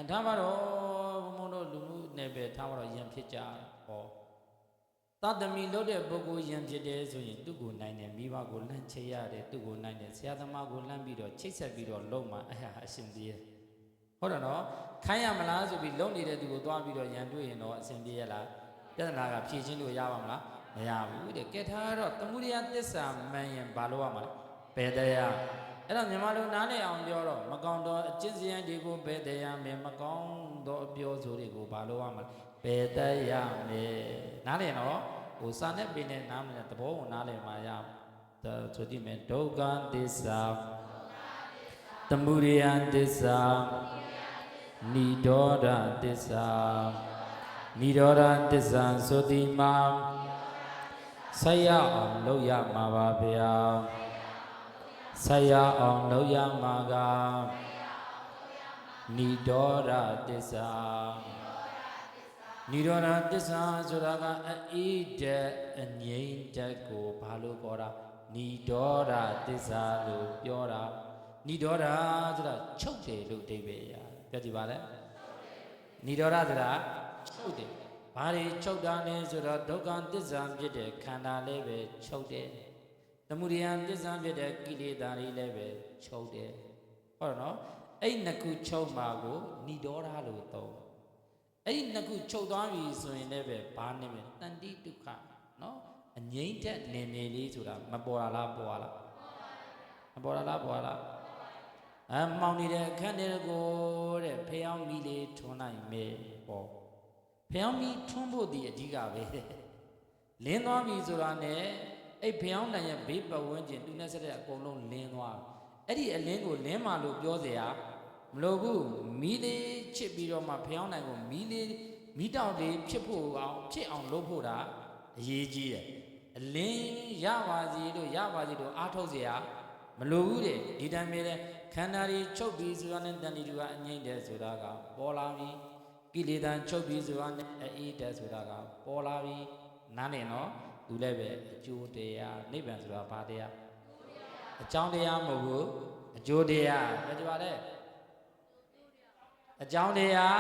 ထားပါတော့ဘုံဘုံတို့လူမှုနယ်ပယ်ထားပါတော့ယံဖြစ်ကြဟောသတ္တမီလို့တဲ့ပုဂ္ဂိုလ်ယံဖြစ်တယ်ဆိုရင်သူ့ကိုနိုင်တယ်မိဘကိုလှမ်းချိတ်ရတယ်သူ့ကိုနိုင်တယ်ဆရာသမားကိုလှမ်းပြီးတော့ချိတ်ဆက်ပြီးတော့လုံမှာအရှင်ပြေဟုတ်တယ်နော်ခိုင်းရမလားဆိုပြီးလုံနေတဲ့သူကိုသွားပြီးတော့ယံတွေ့ရင်တော့အရှင်ပြေရလားပြဿနာကဖြေရှင်းလို့ရပါမလားမရဘူးတဲ့ကဲထားတော့သမုဒိယသစ္စာမှန်ရင်ဘာလို့ရမှာလဲပေတ္တယအဲ့တော့မြန်မာလူနားလည်အောင်ပြောတော့မကောင်းတော့အကျင့်စရိုင်းတွေကိုပေတ္တယမယ်မကောင်းတော့အပြောဆိုတွေကိုဘာလို့ရမှာလဲပေတ္တယမယ်နားလည်နော်ဟိုစာနဲ့ပင်နဲ့နားမလဲသဘောကိုနားလည်မှာရဆိုကြည့်မယ်ဒုက္ခသစ္စာသမုဒိယသစ္စာနိရောဓသစ္စာနိရောဓသစ္စာဆိုဒီမှာဆက်ရအောင်လုပ်ရမှာပါဗျာဆက်ရအောင်လုပ်ရမှာကနိရောဓသစ္စာနိရောဓသစ္စာဆိုတာကအအေးတဲ့အငြိမ့်တက်ကိုဘာလို့ခေါ်တာနိရောဓသစ္စာလို့ပြောတာနိရောဓဆိုတာချုပ်တယ်လို့အဓိပ္ပာယ်ရပြောကြည့်ပါလေနိရောဓဆိုတာချုပ်တယ်ဘာတွေချုပ်တာလဲဆိုတော့ဒုက္ခသစ္စာဖြစ်တဲ့ခန္ဓာလေးပဲချုပ်တယ်သမုဒိယသစ္စာဖြစ်တဲ့ကိလေသာတွေလည်းပဲချုပ်တယ်ဟုတ်တော့နော်အဲ့နှစ်ခုချုပ်မှာကိုနိရောဓလို့သုံးအဲ့ဒီနှစ်ခုချုပ်သွားပြီဆိုရင်လည်းပဲဘာနေမလဲတန်တိဒုက္ခနော်အငြိမ့်တဲ့နေနေလေးဆိုတာမပေါ်လာလားပေါ်လာမပေါ်လာလားပေါ်လာမှောင်နေတဲ့အခန်းတွေကိုတဲ့ဖျောင်းမီလေးထွန်းနိုင်မယ်ပေါ့ဖျောင်းမီထွန်းဖို့ဒီအဓိကပဲလင်းသွားပြီဆိုတာနဲ့အဲ့ဖျောင်းနိုင်ရဲ့ဘေးပတ်ဝန်းကျင်သူနဲ့ဆက်တဲ့အကုန်လုံးလင်းသွားအဲ့ဒီအလင်းကိုလင်းမှလို့ပြောเสียမလို့ဘူးမီးလေးချစ်ပြီးတော့မှဖျောင်းနိုင်ကိုမီးလေးမီးတောက်လေးဖြစ်အောင်လုပ်ဖို့တာအရေးကြီးတယ်အလင်းရပါစီလို့အားထုတ်เสียမလို့ဘူးတဲ့ဒီတိုင်းပဲခန္ဓာတွေချုပ်ပြီးဆိုတာနဲ့တဏှိတူကအငြိမ့်တယ်ဆိုတာကပေါ်လာပြီကိလေသာချုပ်ပြီးဆိုတာနဲ့အေးတယ်ဆိုတာကပေါ်လာပြီ နားနေနော်သူလည်းပဲအကျိုးတရားနိဗ္ဗာန်ဆိုတာဘာတရားအကြောင်းတရားမဟုတ်ဘူးအကျိုးတရားပြောကြပါလေအကြောင်းတရား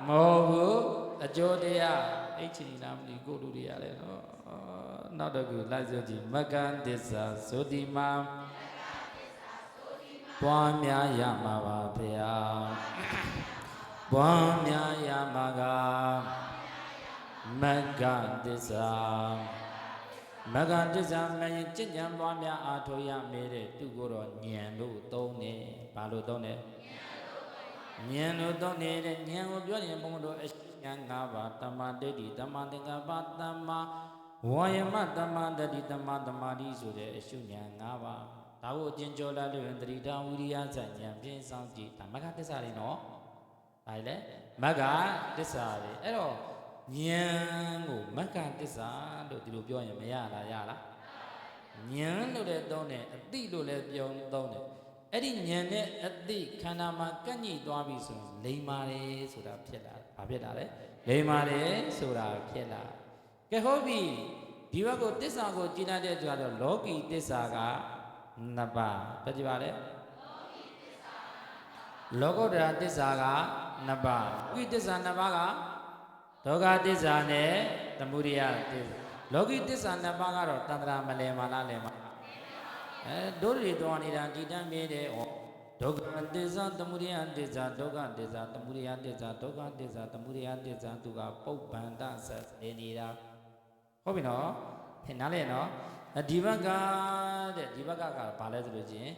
မဟုတ်ဘူးအကျိုးတရားအဲ့ချီနာမလို့ကိုလူတွေရတယ်နော်နောက်တစ်ခုလိုက်စို့ကြည့်မကံသစ္စာသုတိမံပွားများရမှာပါဗျာပွားများရမှာကမကံသစ္စာမကံသစ္စာမရင်ကျင့်ကြံပွားများအားထုတ်ရမေးတဲ့သူကိုတော့ဉာဏ်လို့သုံးတယ်ဘာလို့သုံးတယ်ဉာဏ်လို့သုံးနေတဲ့ဉာဏ်ကိုပြောရင်ဘုန်းတော်အဉာဏ်၅ပါးတမ္မာဒိဋ္ဌိတမ္မာသင်္ကပ္ပတမ္မာဝါယမတမ္မာတတိတမ္မာသမာဓိဆိုတဲ့အရှုဉာဏ်၅ပါးဒါကိုအကျဉ်းကျော်လာလို့ရင်တတိတဝိရိယဇဉာဏ်ဖြင့်စောင့်ကြည့်ဒါမကသစ္စာတွေနော်ဒါလေမကသစ္စာတွေအဲ့တော့ဉာဏ်ကိုမကသစ္စာလို့ဒီလိုပြောရင်မရလားရလားဉာဏ်လို့လည်းသုံးတယ်အတိလို့လည်းပြောသုံးတယ်အဲ့ဒီဉာဏ်နဲ့အတိခန္ဓာမှာကန့်ညိသွားပြီဆိုရင်လိမ္မာတယ်ဆိုတာဖြစ်လာဘာဖြစ်လာလဲလိမ္မာတယ်ဆိုတာဖြစ်လာကဲဟုတ်ပြီဒီဘက်ကိုတစ္ဆာကိုကျင့်တဲ့ကြွားတော့လောကီတစ္ဆာကနှစ်ပါးပြကြပါလေလောကုတ္တရာတစ္ဆာကနှစ်ပါးဝိတစ္ဆာနှစ်ပါးကဒုက္ခတစ္ဆာနဲ့သမုဒိယတစ္ဆာလောကီတစ္ဆာနှစ်ပါးကတော့တန္တရာမလဲမာလားလဲမာဒုရိတော်နေတာဒီတမ်းမြဲတယ်ဒုက္ခတစ္ဆာသမုဒိယတစ္ဆာဒုက္ခတစ္ဆာသမုဒိယတစ္ဆာဒုက္ခတစ္ဆာသမုဒိယတစ္ဆာသူကပုပ္ပန္တဆက်နေနေတာဟုတ်ပြီနော်နားလဲနော်ဒီဘက်ကတဲ့ဒီဘက်ကကဘာလဲဆိုလို့ချင်း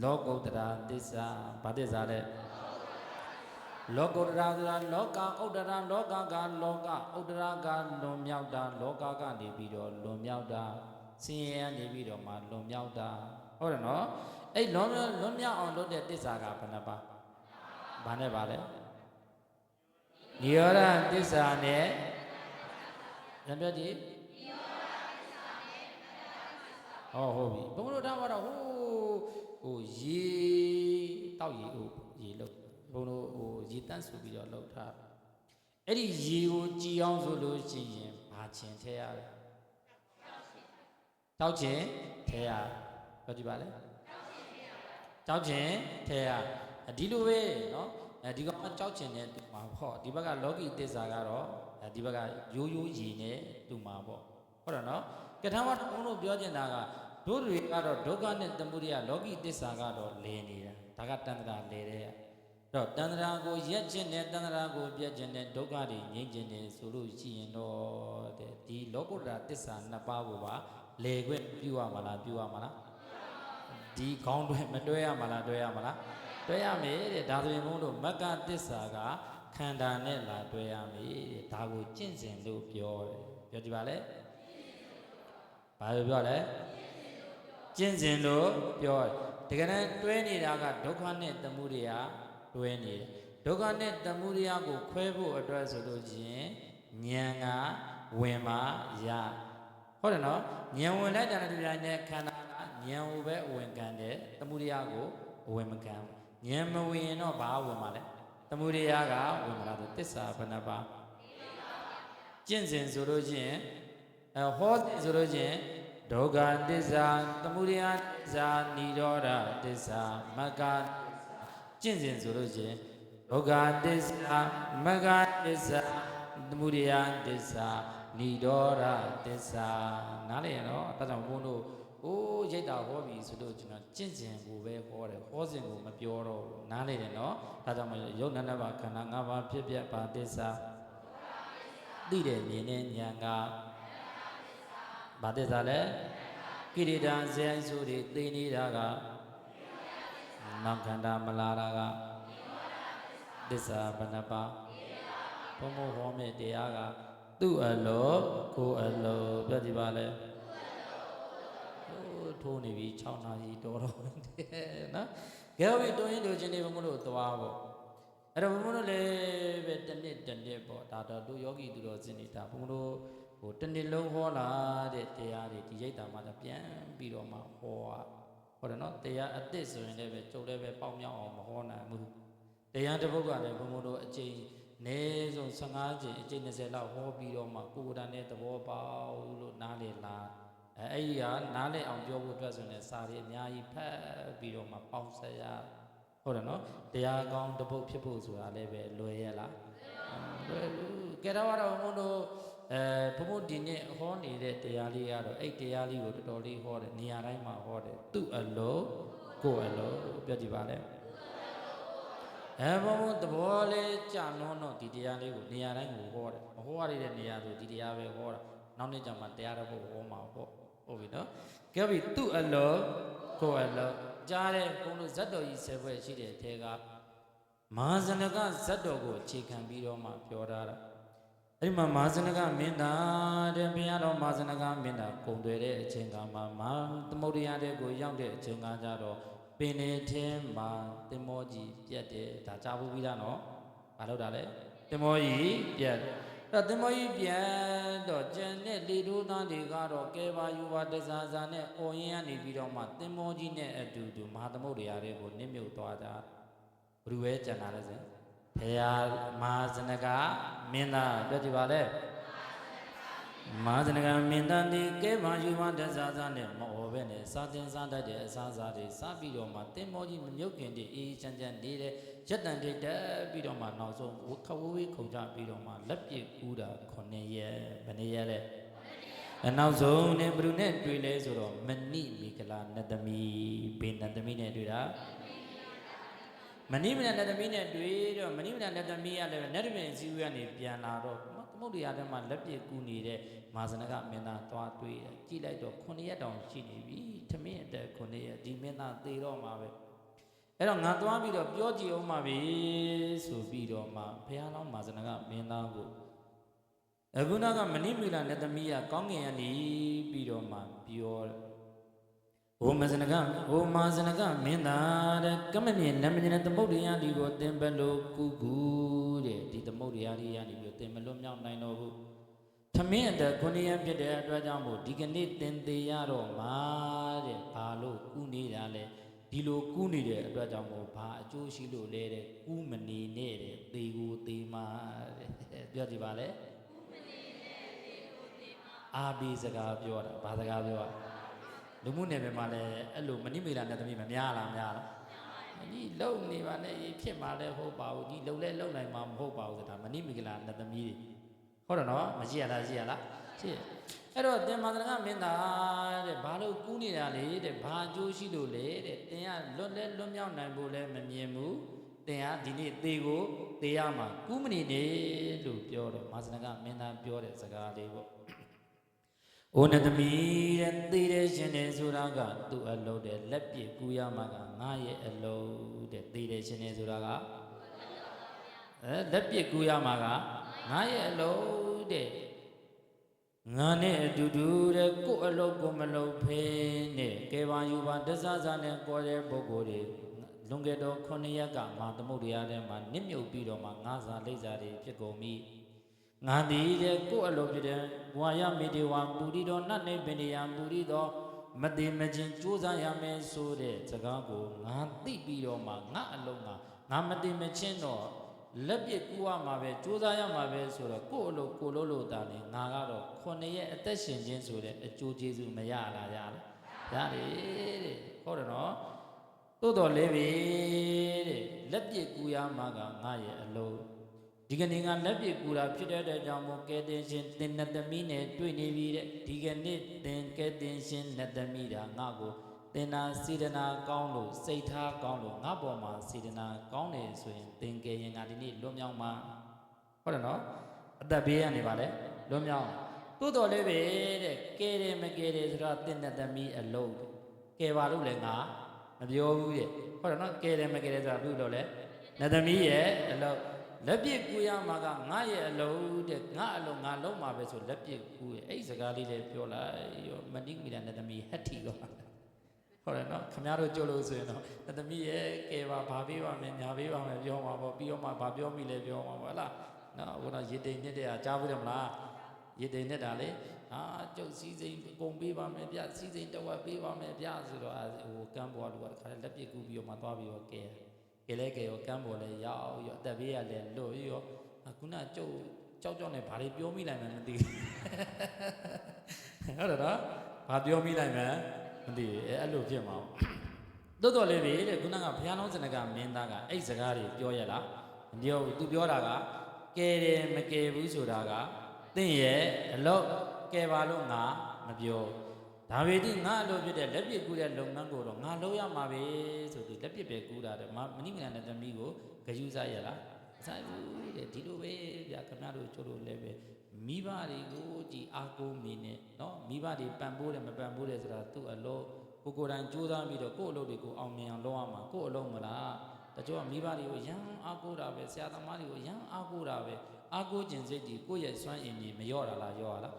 လောကုတ္တရာတစ္ဆာဘာတစ္ဆာလဲလောကုတ္တရာဆိုတာလောကဥဒ္ဒရာလောကကလောကဥဒ္ဒရာကလွန်မြောက်တာလောကကနေပြီးတော့လွန်မြောက်တာဆင်းရဲနေပြီးတော့မှလွန်မြောက်တာဟုတ်တယ်နော်အဲ့လွန်မြောက်အောင်လုပ်တဲ့တစ္ဆာကဘယ်နှပါဘာနဲ့ပါလဲနိရောဓတစ္ဆာနဲ့ညပြောကြည့်ဟုတ်ပြီဘုံတို့ထားတော့ဟိုရေတောက်ရေရေလို့ဘုံတို့ရေတန့်ဆိုပြီးတော့လောက်ထားအဲ့ဒီရေကိုကြည်အောင်ဆိုလို့ရှိရင်ဘာချင်ထဲရတယ်တောက်ချင်ထဲရပြောကြည့်ပါလေတောက်ချင်ထဲရဒီလိုပဲเนาะဒီကောင်ကြောက်ချင်တဲ့တူမှာပေါ့ဒီဘက်ကလောကီတစ္ဆာကတော့ဒီဘက်ကရိုးရိုးရေနဲ့တူမှာပေါ့ဟုတ်တယ်เนาะကထာမဘုံတို့ပြောချင်တာကတို့တွေကတော့ဒုက္ခနဲ့သမုဒိယလောကီတစ္ဆာကတော့လည်နေတာဒါကတန္တရာလည်တဲ့တော့တန္တရာကိုရက်ခြင်းနဲ့တန္တရာကိုပြည့်ခြင်းနဲ့ဒုက္ခတွေငြိမ့်ခြင်းနဲ့ဆိုလို့ရှိရင်တော့တဲ့ဒီလောကုတ္တရာတစ္ဆာနှစ်ပါးကိုပါလေခွင့်ပြုရမှာလားပြုရမှာလားဒီခေါင်းတွဲမတွဲရမှာလားတွဲရမှာလားတွဲရမယ်တဲ့ဒါဆိုရင်ဘုန်းတို့မကသစ္စာကခန္ဓာနဲ့လာတွဲရမယ်တဲ့ဒါကိုကျင့်စဉ်လို့ပြောတယ်ပြောကြပါလေဘာလို့ပြောလဲကျင့်စဉ်လို့ပြောတယ်တကယ်တမ်းတွဲနေတာကဒုက္ခနဲ့သမုဒိယတွဲနေတယ်ဒုက္ခနဲ့သမုဒိယကိုခွဲဖို့အတွက်ဆိုလို့ချင်းဉာဏ်ကဝင်မှရဟုတ်တယ်နော်ဉာဏ်ဝင်လိုက်တာနဲ့ဒီတိုင်းနဲ့ခန္ဓာကဉာဏ်ကိုပဲအဝင်ခံတယ်သမုဒိယကိုအဝင်မခံဉာဏ်မဝင်ရင်တော့ဘာဝင်မှာလဲသမုဒိယကဝင်မှာလားသစ္စာဘယ်နှပါကျင့်စဉ်ဆိုလို့ချင်းဟောဆိုလို့ချင်းဒုက္ခသစ္စာသမုဒယသစ္စာនិရောဓသစ္စာမဂ္ဂကျင့်စဉ်ဆိုလို့ချင်းဒုက္ခသစ္စာမဂ္ဂသစ္စာသမုဒယသစ္စာនិရောဓသစ္စာနားလည်ရနော်ဒါကြောင့်ဘုန်းတို့ရိတ်တာဟောပြီဆိုလို့ကျွန်တော်ကျင့်စဉ်ကိုပဲဟောတယ်ဟောစဉ်ကိုမပြောတော့ဘူးနားလည်တယ်နော်ဒါကြောင့်မယုတ်နန္ဒဘာခန္ဓာ၅ပါးဖြစ်ပြပါသစ္စာသိတယ်မြင်တဲ့ဉာဏ်ကဘာသစ္စာလဲကိရိတာဇေယိုင်ဆိုတွေသိနေတာကနောက်ခန္ဓာမလာတာကသစ္စာဘယ်နှပါဘုံဘဟောမဲ့တရားကသူ့အလိုကိုအလိုပြောကြည့်ပါလေထိုးနေပြီ6နာရီတော်နော်ကဲဟုတ်ပြီတွင်းတို့ချင်းနေဘုံမလို့သွားပေါ့အဲ့တော့ဘုံမလို့လည်းပဲတစ်နှစ်ပေါ့ဒါတော့တို့ယောဂီသူတော်စင်နေတာဘုံမလို့တစ်နှစ်လုံးဟောလာတဲ့တရားတွေဒီရိတ်တာမှလည်းပြန်ပြီးတော့မှဟောဟုတ်တယ်နော်တရားအသစ်ဆိုရင်လည်းပဲကျုပ်လည်းပဲပေါက်မြောက်အောင်မဟောနိုင်ဘူးတရားတစ်ပုဒ်ကလည်းဘုံဘုံတို့အကျဉ်း နေဆုံး15ကျင်အကျိတ်20လောက်ဟောပြီးတော့မှကိုယ်တိုင်နဲ့သဘောပေါက်လို့နားလေလားအဲ့ဒီဟာနားလေအောင်ပြောဖို့အတွက်ဆိုရင်စာရီအများကြီးဖတ်ပြီးတော့မှပေါင်းဆက်ရဟုတ်တယ်နော်တရားကောင်းတစ်ပုဒ်ဖြစ်ဖို့ဆိုတာလည်းပဲလွယ်ရလားလွယ်လို့ကဲတော့ဘုန်းတို့ဘုန်းဒီနေ့ဟောနေတဲ့တရားလေးကတော့အဲ့တရားလေးကိုတော်တော်လေးဟောတယ်နေရာတိုင်းမှာဟောတယ်သူ့အလိုကိုယ်အလိုပြောကြည့်ပါလေဘုန်းသဘောလေးကြာတော့ဒီတရားလေးကိုနေရာတိုင်းကိုဟောတယ်မဟောရတဲ့နေရာဆိုဒီတရားပဲဟောတာနောက်နေ့ကျမှတရားတော်ကိုဟောမှာပေါ့ဟုတ်ပြီနော်ကဲပြီသူ့အလိုကိုယ်အလိုကြားတဲ့ဘုန်းတို့ဇတ်တော်ကြီး10ဘွဲ့ရှိတဲ့အထဲကမဟာဇနကဇတ်တော်ကိုအခြေခံပြီးတော့မှပြောထားတာအဲ့ဒီမှာမဟာဇနကမင်းသားတဲ့ဘုရားတော်မဟာဇနကမင်းသားကုံတွေတဲ့အချိန်ကမှမဟာသမုဒ္ဒရာတဲ့ကိုရောက်တဲ့အချိန်ကကြတော့ပင်နေထဲမှာတင်မောကြီးပြတ်တယ်ဒါကြားဖို့ပြီးသားနော်မလုပ်တာလေတင်မောကြီးပြတ်အဲ့တင်မောကြီးပြတ်တော့ကျန်တဲ့လေတိုးသားတွေကတော့ကဲပါယူပါတစားစားနဲ့အော်ရင်ကနေပြီးတော့မှတင်မောကြီးနဲ့အတူတူမဟာသမုဒ္ဒရာတွေကိုနစ်မြုပ်သွားတာဘယ်လိုပဲကြံလာလဲဆိုဘုရားမဟာဇနကမင်းသားပြောကြည့်ပါလေမဟာဇနကမင်းသားဒီကဲပါယူပါတစားစားနဲ့မအော်ပဲနဲ့စားတင်စားတတ်တဲ့အစားစားတွေစားပြီးတော့မှတင်မောကြီးမမြုပ်ခင်တည်းအေးချမ်းချမ်းနေတဲ့ရက်တန်တွေတက်ပြီးတော့မှနောက်ဆုံးခဝေးခုန်ကြပြီးတော့မှလက်ပြကူးတာ9ရက်ဘယ်နည်းရက်လဲနောက်ဆုံးနဲ့ဘယ်သူနဲ့တွေ့လဲဆိုတော့မဏိမိကလာနတ်သမီးဘေနတ်သမီးနဲ့တွေ့တာမဏိမနတ်သမီးနဲ့တွေ့တော့မဏိမနတ်သမီးကလည်းနတ်သမီးစီဝေးကနေပြန်လာတော့သမုဒ္ဒရာထဲမှာလက်ပြကူးနေတဲ့မာဇနကမင်းသားသွားတွေ့တယ်ကြည့်လိုက်တော့9ရက်တောင်ရှိနေပြီထမင်းအတက်9ရက်ဒီမင်းသားသေတော့မှာပဲအဲ့တော့ငါသွားပြီးတော့ပြောကြည့်အောင်ပါပြီဆိုပြီးတော့မှဘုရားလောင်းမာဇနကမင်းသားကိုအခုနောက်ကမဏိမီလာနဲ့သမီးကကောင်းကင်ကနေပြီးတော့မှပြောဟိုမာဇနကမင်းသားတဲ့ကမ္မမြေနမမြေသမုဒ္ဒရာဒီကိုသင်ဘလို့ကူကူတဲ့ဒီသမုဒ္ဒရာဒီကနေပြီးသင်မလွတ်မြောက်နိုင်တော့ဘူးထမင်းအတက်9ရက်ဖြစ်တဲ့အတွက်ကြောင့်မို့ဒီကနေ့သင်သေးရတော့မှာတဲ့ဘာလို့ကူနေတာလဲဒီလိုကူးနေတဲ့အတွက်ကြောင့်မို့ဘာအကျိုးရှိလို့လဲတဲ့ကူးမနေနဲ့တဲ့သေကိုသေမှာတဲ့ပြောကြည့်ပါလေကူးမနေနဲ့သေကိုသေမှာအာဘီစကားပြောတာဘာစကားပြောတာလူမှုနယ်ပယ်မှာလည်းအဲ့လိုမဏိမေလာနဲ့သမီးမများလားဒီလုံနေပါနဲ့ဖြစ်မှာလည်းဟုတ်ပါဘူးဒီလုံလဲလုံနိုင်မှာမဟုတ်ပါဘူးဆိုတာမဏိမေလာနဲ့သမီးတွေဟုတ်တယ်နော်မရှိရလားရှိရအဲ့တော့သင်မာသနာမင်းသားတဲ့ဘာလို့ကူးနေတာလဲတဲ့ဘာအကျိုးရှိလို့လဲတဲ့သင်ကလွတ်မြောက်နိုင်ဖို့လည်းမမြင်ဘူးသင်ကဒီနေ့သေကိုသေရမှာကူးမနေနဲ့လို့ပြောတော့မာသနာကမင်းသားပြောတဲ့စကားလေးပေါ့အိုးနဲ့သမီးတဲ့သေတဲ့ရှင်တဲ့ဆိုတာကသူ့အလုပ်တဲ့လက်ပြကူးရမှာကငါရဲ့အလုပ်တဲ့သေတဲ့ရှင်တဲ့ဆိုတာကလက်ပြကူးရမှာကငါရဲ့အလုပ်တဲ့ငါနဲ့အတူတူတဲ့ကိုယ်အလုပ်ကိုမလုပ်ဖေးနဲ့ကဲပါယူပါတစားစားနဲ့ကိုယ်တဲ့ပုဂ္ဂိုလ်တွေလွန်ခဲ့တော့9ရက်ကမာသမုဒ္ဒရာထဲမှာနစ်မြုပ်ပြီးတော့မှငါးစားလိမ့်စားတွေဖြစ်ကုန်ပြီငါသည်တဲ့ကိုယ်အလုပ်ဖြစ်တဲ့ဘဝရမေတေဝပူရိတော်နတ်နေပင်ရပူရိတော်မတိမချင်းကြိုးစားရမယ်ဆိုတဲ့စကားကိုငါသိပြီးတော့မှငါအလုံးကငါမတိမချင်းတော့လက်ပြကူရမှာပဲကြိုးစားရမှာပဲဆိုတော့ကိုယ့်အလုပ်ကိုလို့တာနေငါကတော့9ရက်အသက်ရှင်ခြင်းဆိုတဲ့အကျိုးကျေးဇူးမရလားရတယ်တဲ့ဟုတ်တယ်နော်သို့တော်လည်းပဲတဲ့လက်ပြကူရမှာကငါရဲ့အလုပ်ဒီကနေ့ကလက်ပြကူတာဖြစ်တဲ့အတွက်ကြောင့်မို့ကဲတင်ရှင်သင်နတ်သမီးနဲ့တွေ့နေပြီတဲ့ဒီကနေ့သင်ကဲတင်ရှင်နတ်သမီးဒါငါကိုသင်နာစေတနာကောင်းလို့စိတ်ထားကောင်းလို့ငါပေါ်မှာစေတနာကောင်းတယ်ဆိုရင်သင်ကဲရင်ငါဒီနေ့လွတ်မြောက်မှာဟုတ်တယ်နော်အသက်ဘေးကနေပါလေလွတ်မြောက်သို့တော်လည်းပဲတဲ့ကဲတယ်မကဲတယ်ဆိုတော့သင်နတ်သမီးအလုံးကဲပါလို့လည်းငါမပြောဘူးတဲ့ဟုတ်တယ်နော်ကဲတယ်မကဲတယ်ဆိုတာဘူးလို့လည်းနတ်သမီးရဲ့အလုံးလက်ပြကူရမှာကငါရဲ့အလုံးတဲ့ငါအလုံးငါလုံးမှာပဲဆိုလက်ပြကူရဲ့အဲ့စကားလေးလည်းပြောလိုက်ရောမဏိမီလာနတ်သမီးဟတ်ထီတော့ဟုတ်တယ်နော်ခင်ဗျားတို့ကြို့လို့ဆိုရင်တော့နတ်သမီးရဲ့ကဲပါဘာပေးပါမယ်ညာပေးပါမယ်ပြောမှာပေါ့ပြီးတော့မှဘာပြောမိလဲပြောမှာပေါ့လားနော်ဟိုတော့ရေတိမ်နဲ့ကြားဘူးတယ်မလားရေတိမ်နဲ့တာလေကျုပ်စီစိန်အကုန်ပေးပါမယ်ဗျစီစိန်တဝက်ပေးပါမယ်ဗျဆိုတော့ဟိုကမ်းပေါ်လူကတခါလက်ပြကူပြီးတော့မှသွားပြီးတော့ကဲလဲကဲရောကမ်းပေါ်လဲရောက်ရောအသက်ဘေးရလဲလွတ်ရော ခုနကြောက်နေဘာတွေပြောမိလိုက်မှမသိဟုတ်တယ်နော်ဘာပြောမိလိုက်မှမသိအဲ့လိုဖြစ်မှာတိုးတော်လေးပဲတဲ့ခုနကဘုရားလုံးစနကမင်းသားကအဲ့စကားတွေပြောရလားမပြောဘူးသူပြောတာကကဲတယ်မကဲဘူးဆိုတာကသင်ရဲ့အလုပ်ကဲပါလို့ငါမပြောဒါပေမဲ့ငါအလုပ်ဖြစ်တဲ့လက်ပစ်ကူးတဲ့လုပ်ငန်းကိုတော့ငါလုပ်ရမှာပဲဆိုပြီးလက်ပစ်ပဲကူးတာတဲ့မဏိမင်္ဂလာနဲ့သမီးကိုဂယုစားရလားမဆိုင်ဘူးတဲ့ဒီလိုပဲဗျာခင်ဗျားတို့ချို့လို့လည်းပဲမိဘတွေကိုကြည်အားကိုးမိနေနော်မိဘတွေပံ့ပိုးတယ်မပံ့ပိုးတယ်ဆိုတာသူ့အလုပ်ကိုယ်တိုင်ကြိုးစားပြီးတော့ကိုယ့်အလုပ်တွေကိုအောင်မြင်အောင်လုပ်ရမှာကိုယ့်အလုပ်မလားတချို့ကမိဘတွေကိုရမ်းအားကိုးတာပဲဆရာသမားတွေကိုရမ်းအားကိုးတာပဲအားကိုးခြင်းစိတ်ဒီကိုယ့်ရဲ့စွမ်းအင်ကြီးမလျော့တာလားလျော့ရလား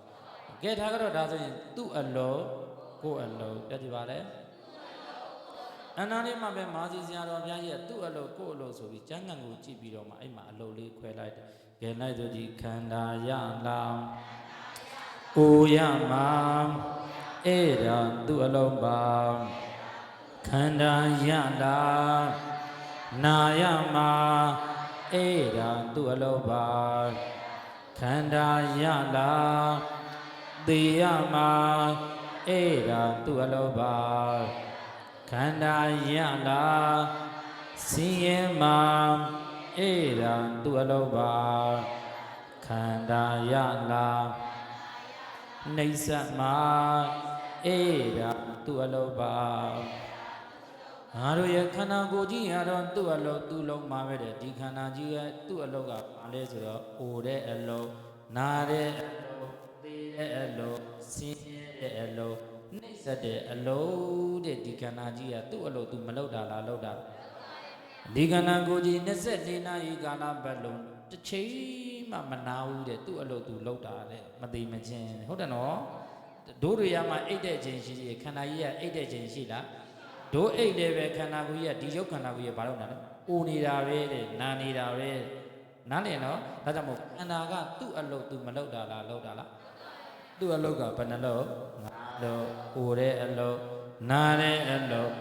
ကဲဒါကတော့ဒါဆိုရင်သူ့အလုပ်ကိုယ့်အလုပ်ပြတ်ကြပါလေအနာလေးမှာပဲမာစီဆရာတော်ဘုရားကြီးကသူ့အလုပ်ကိုယ့်အလုပ်ဆိုပြီးကျမ်းဂန်ကိုကြည့်ပြီးတော့မှအဲ့မှာအလုပ်လေးခွဲလိုက်တယ်ကဲလိုက်ဆိုကြည့်ခန္ဓာရလောင်ကိုရမှာအဲ့ဒါသူ့အလုံးပါခန္ဓာရလာနာရမှာအဲ့ဒါသူ့အလုံးပါခန္ဓာရလာသိရမှာအဲ့ဒါသူ့အလုံးပါခန္ဓာရလာစင်ရဲမှာအဲ့ဒါသူ့အလုံးပါခန္ဓာရလာနှိစ္စမှာအေးဒါသူ့အလုပ်ပါငါတို့ရဲ့ခန္ဓာကိုယ်ကြီးရတော့သူ့အလုပ်သူ့လုံးမှာပဲတဲ့ဒီခန္ဓာကြီးရဲ့သူ့အလုပ်ကဘာလဲဆိုတော့အိုတဲ့အလုပ်နာတဲ့အလုပ်သေတဲ့အလုပ်ဆင်းရဲတဲ့အလုပ်နှိစ္စတဲ့အလုပ်တဲ့ဒီခန္ဓာကြီးကသူ့အလုပ်သူမလုပ်တာလားလုပ်တာဒီခန္ဓာကိုယ်ကြီး24နာရီကာလပတ်လုံးတစ်ချိန်မှမနာဘူးတဲ့သူ့အလုပ်သူလုပ်တာတဲ့မသိမချင်းဟုတ်တယ်နော်ဒိုးတွေရမှအိတ်တဲ့ခြင်းရှိတယ်ခန္ဓာကြီးကအိတ်တဲ့ခြင်းရှိလားဒိုးအိတ်တယ်ပဲခန္ဓာကိုယ်ကြီးကဒီရုပ်ခန္ဓာကိုယ်ကြီးဘာလို့နာလဲအိုနေတာပဲတဲ့နာနေတာပဲနားလည်နော်ဒါကြောင့်မို့ခန္ဓာကသူ့အလုပ်သူမလုပ်တာလားလုပ်တာလားသူ့အလုပ်ကဘယ်နှလုပ်ငါလုပ်အိုတဲ့အလုပ်နာတဲ့အလုပ်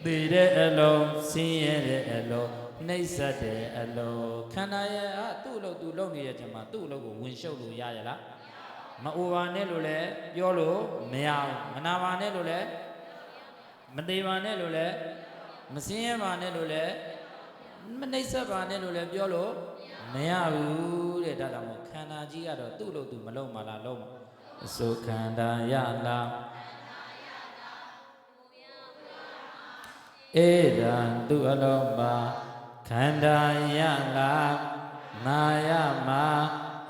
သိတဲ့အလုပ်ဆင်းရဲတဲ့အလုပ်နှိစ္စတဲ့အလုပ်ခန္ဓာရဲ့သူ့အလုပ်သူလုပ်နေတဲ့အချိန်မှာသူ့အလုပ်ကိုဝင်ရှုပ်လို့ရရလားမအိုပါနဲ့လို့လည်းပြောလို့မရဘူးမနာပါနဲ့လို့လည်းမသေးပါနဲ့လို့လည်းမစင်းရဲပါနဲ့လို့လည်းမနှိစ္စပါနဲ့လို့လည်းပြောလို့မရဘူးတဲ့ဒါကြောင့်မို့ခန္ဓာကြီးကတော့သူ့လို့သူမလုံးပါလားလုံးပါအစုခန္ဓာရလားအေဒံသူ့အလုံးပါခန္ဓာရလားနာယမှာ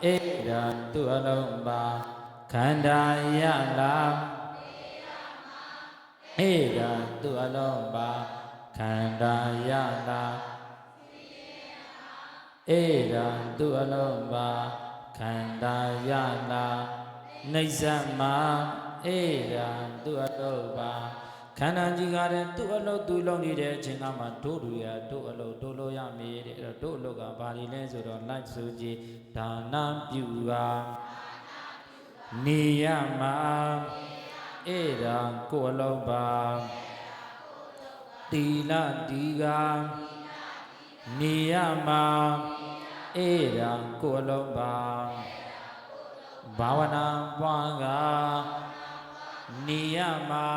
အေဒံသူ့အလုံးပါခန္ဓာရလားအေဒံသူ့အလုံးပါခန္ဓာရလားအေဒံသူ့အလုံးပါခန္ဓာရလားနှိစ္စမှာအေဒံသူ့အလုံးပါခန္ဓာကြီးကလည်းသူ့အလုပ်သူလုပ်နေတဲ့အချိန်ကမှတို့တွေရတို့အလုပ်တို့လို့ရမည်တဲ့အဲ့တော့တို့အလုပ်ကဘာတွေလဲဆိုတော့လိုက်ဆိုကြည်ဒါနပြုပါနေရမှာအဲ့ဒါကိုယ်အလုပ်ပါသီလဒီကနေရမှာအဲ့ဒါကိုယ်အလုပ်ပါဘာဝနာပွားကနေရမှာ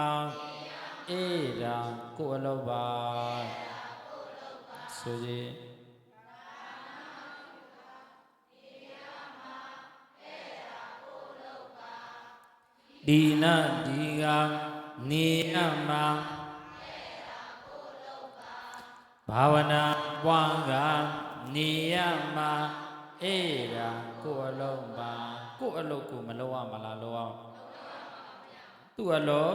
အေဒါကိုယ်အလုပ်ပါဆိုကြည်ဒီနာဒီကနေရမှာဘာဝနာပွားကနေရမှာအေဒါကိုယ်အလုပ်ပါကိုယ်အလုပ်ကိုမလုပ်ရမလားလုပ်အောင်သူ့အလုပ်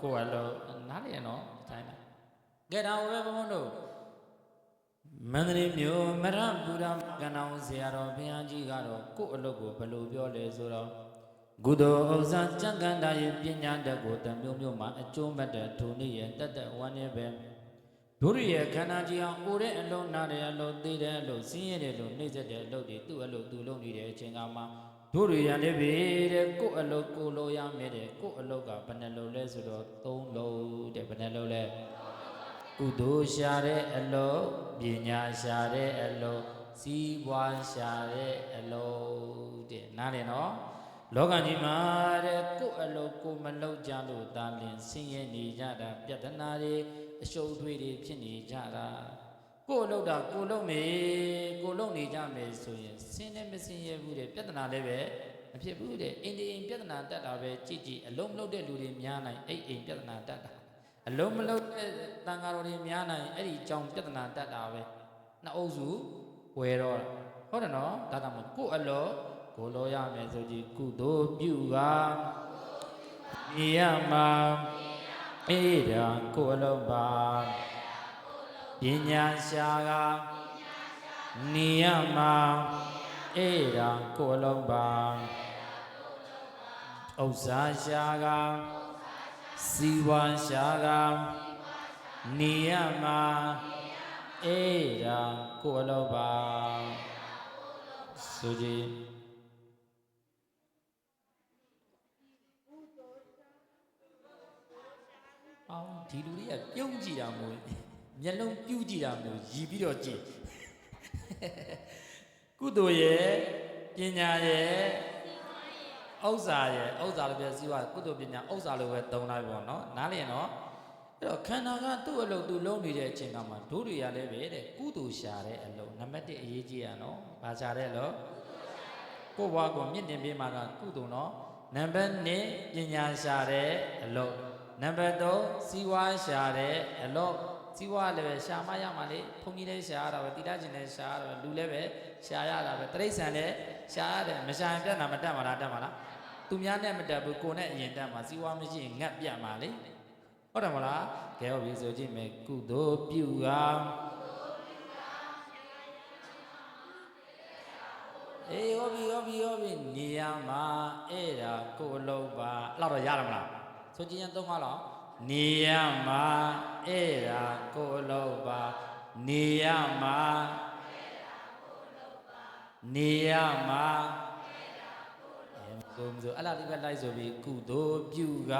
ကိုယ်အလုပ်နားလည်နော်တိုင်းလားကဲဒါဟိုပဲဘုန်းတို့မန္တလေးမြို့မရပူရကဏ္ဍအောင်ဆရာတော်ဘုရားကြီးကတော့ကိုယ်အလုပ်ကိုဘယ်လိုပြောလဲဆိုတော့ကုသိုလ်ဥစ္စာကြံ့ကန်တာရဲ့ပညာတတ်ကိုတမျိုးမျိုးမှာအကျိုးမဲ့တဲ့ထိုနည်းရဲ့တတ်တဲ့ဝမ်းနဲ့ပဲတို့ရဲ့ခန္ဓာကြီးအောင်အိုတဲ့အလုံးနာတဲ့အလုံးသိတဲ့အလုံးဆင်းရဲတဲ့အလုံးနှိမ့်ဆက်တဲ့အလုံးတွေသူ့အလုံးသူလုံးနေတဲ့အချိန်ကမှတို့ရရလည်းပဲတဲ့ကိုယ်အလုံးကိုလိုရမယ်တဲ့ကိုယ်အလုံးကဘယ်နှလုံးလဲဆိုတော့3လုံးတဲ့ဘယ်နှလုံးလဲကုသိုလ်ရှာတဲ့အလုံးပညာရှာတဲ့အလုံး စီးပွားရှာတဲ့အလုပ်တဲ့နားလည်နော်လောကကြီးမှာတဲ့ကိုယ်အလုပ်ကိုမလုပ်ကြလို့တာလင်ဆင်းရဲနေကြတာပြဿနာတွေအရှုပ်အထွေးတွေဖြစ်နေကြတာကိုယ်လုပ်တာကိုယ်လုပ်မယ်ကိုယ်လုပ်နေကြမယ်ဆိုရင်ဆင်းလည်းမဆင်းရဲဘူးတဲ့ပြဿနာလည်းပဲမဖြစ်ဘူးတဲ့အိမ်ဒီအိမ်ပြဿနာတက်တာပဲကြည့်ကြည့်အလုံးမလုပ်တဲ့လူတွေများနိုင်အဲ့အိမ်ပြဿနာတက်တာအလုံးမလုပ်တဲ့တန်ဃာတော်တွေများနိုင်အဲ့ဒီကြောင့်ပြဿနာတက်တာပဲနှစ်အုပ်စုဝယ်တော့ဟုတ်တယ်နော်ဒါတောင်ကိုယ်အလို့ကိုလိုရမယ်ဆိုကြည့်ကုသိုလ်ပြုကနေရမှာအေးဒါကိုအလုံးပါပညာရှာကနေရမှာအေးဒါကိုအလုံးပါဥစ္စာရှာကစီဝါရှာကနေရမှာအေးဒါကိုအလုံးပါဆိုကြည့်ဒီလူတွေကပြုံးကြည့်တာမို့မျက်လုံးပြူးကြည့်တာမို့ရည်ပြီးတော့ကြည့်ကုသိုလ်ရဲ့ပညာရဲ့ဥစ္စာရဲ့ဥစ္စာလိုပဲစီးပွားကုသိုလ်ပညာဥစ္စာလိုပဲသုံးလိုက်ပေါ့နော်နားလည်နော်အဲ့တော့ခန္ဓာကသူ့အလုပ်သူလုံးနေတဲ့အချိန်ကမှဒုတွေရလဲပဲတဲ့ကုသိုလ်ရှာတဲ့အလုပ်နံပါတ်1အရေးကြီးရနော်ဘာရှာတဲ့လို့ကိုယ့်ဘဝကိုမြင့်တင်ပေးမှာကကုသိုလ်နော်နံပါတ်2ပညာရှာတဲ့အလုပ်နံပါတ်3စီဝါရှာတဲ့အလို့စီဝါလည်းပဲရှာမရမှာလေဘုန်းကြီးလည်းရှာရတာပဲတိရကျင်လည်းရှာရတာပဲလူလည်းပဲရှာရတာပဲတရိษံလည်းရှာရတယ်မရှာရင်ပြတ်တာမတတ်မှာလားတတ်မှာလားသူများနဲ့မတတ်ဘူးကိုယ်နဲ့အရင်တတ်မှာစီဝါမရှိရင်ငတ်ပြတ်မှာလေဟုတ်တယ်မလားကဲဟုတ်ပြီဆိုကြည့်မယ်ကုသိုလ်ပြုကအေးဟုတ်ပြီနေရမှာအဲ့ဒါကိုယ်လုံးပါအဲ့တော့ရရမလားဆိုကြည့်ရင်သုံးပါတော့နေရမှာအဲ့ဒါကိုယ်လုံးပါနေရမှာနေရမှာမဆိုအဲ့လားဒီဘက်လိုက်ဆိုပြီးကုသိုလ်ပြုက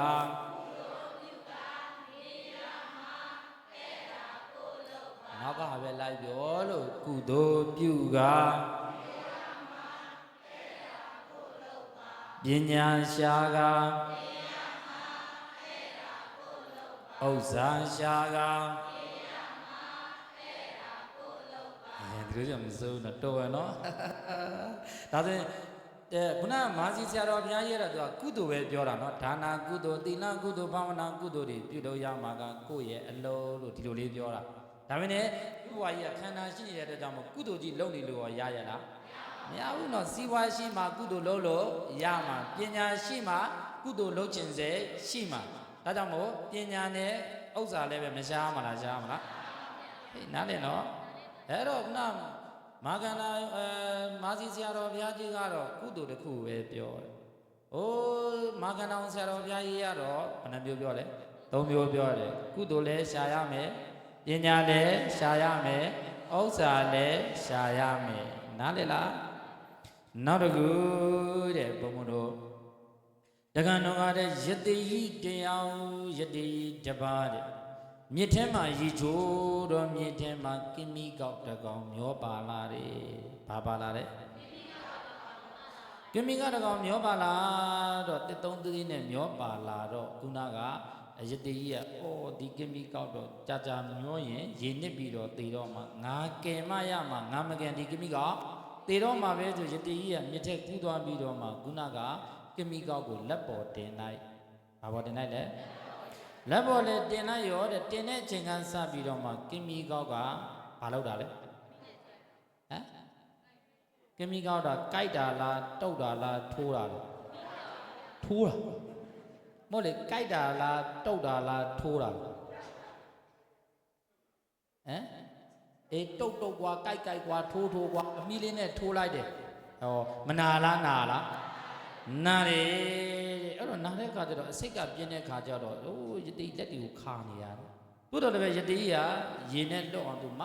နောက်ကပဲလိုက်ပြောလို့ကုသိုလ်ပြုကပညာရှာကဥစ္စာရှာကဒီလိုမစိုးတော့တော်ရနော်ဒါဆိုရင်ခုနမာစီဆရာတော်ဘုရားကြီးရတော့သူကကုသိုလ်ပဲပြောတာနော်ဒါနာကုသိုလ်သီလကုသိုလ်ဘာဝနာကုသိုလ်တွေပြုလို့ရမှာကကိုယ့်ရဲ့အလုံးလို့ဒီလိုလေးပြောတာဒါပေမဲ့ဘုရားကြီးကခန္ဓာရှိနေတဲ့အတွက်ကြောင့်ကုသိုလ်ကြီးလုပ်နေလို့ရရလားမရဘူးနော်စီဝါရှိမှကုသိုလ်လုပ်လို့ရမှာပညာရှိမှကုသိုလ်လုပ်ခြင်းစေရှိမှာဒါကြောင့်မို့ပညာနဲ့ဥစ္စာလည်းပဲမရှားမလားရှားမလားဟေးနားလည်နော်အဲ့တော့ခုနမာကန္နာမာစီဆရာတော်ဘုရားကြီးကတော့ကုသိုလ်တစ်ခုပဲပြောတယ်။အိုးမာကန္နာဆရာတော်ဘုရားကြီးကတော့ဘယ်နှမျိုးပြောလဲ၃မျိုးပြောတယ်ကုသိုလ်လည်းရှားရမယ်ပညာလည်းရှားရမယ်ဥစ္စာလည်းရှားရမယ်နားလည်လားနောက်တစ်ခုတဲ့ဘုံဘုံတို့တက္ကနုံကတဲ့ယတိတရားယတိတပါးတဲ့မြစ်ထဲမှာရေချိုးတော့မြစ်ထဲမှာကင်းမီကောက်တကောင်မျောပါလာတယ်ဘာပါလာတဲ့ကင်းမီကောက်တကောင်မျောပါလာတော့တစ်သုံးသီးနဲ့မျောပါလာတော့ခုနကအယတိကြီးကအော်ဒီကင်းမီကောက်တော့ကြာကြာမျောရင်ရေနစ်ပြီးတော့သေတော့မှငါကယ်မရမှငါမကယ်ဒီကင်းမီကောက်သေတော့မှပဲဆိုယတိကြီးကမြစ်ထဲကူးသွားပြီးတော့မှခုနကကင်းမီကောက်ကိုလက်ပေါ်တင်လိုက်ဘာပေါ်တင်လိုက်လဲလက်ပေါ်လေတင်လိုက်ရောတဲ့တင်တဲ့အချိန်ကစပြီးတော့မှကင်းမီကောက်ကဘာလုပ်တာလဲဟမ်ကင်းမီကောက်တာကြိုက်တာလားတုတ်တာလားထိုးတာလားထိုးတာမဟုတ်လေကြိုက်တာလားတုတ်တာလားထိုးတာလားဟမ်အေးတုတ်ကွာကြိုက်ကွာထိုးကွာအမီးလေးနဲ့ထိုးလိုက်တယ်ဟောမနာလားနာလားနာတယ်အဲ့တော့နာတဲ့ခါကျတော့အစိတ်ကပြင်းတဲ့ခါကျတော့အိုးယတိလက်တွေကိုခါနေရတယ်တို့တော့လည်းယတိကရေနဲ့လွတ်အောင်သူမ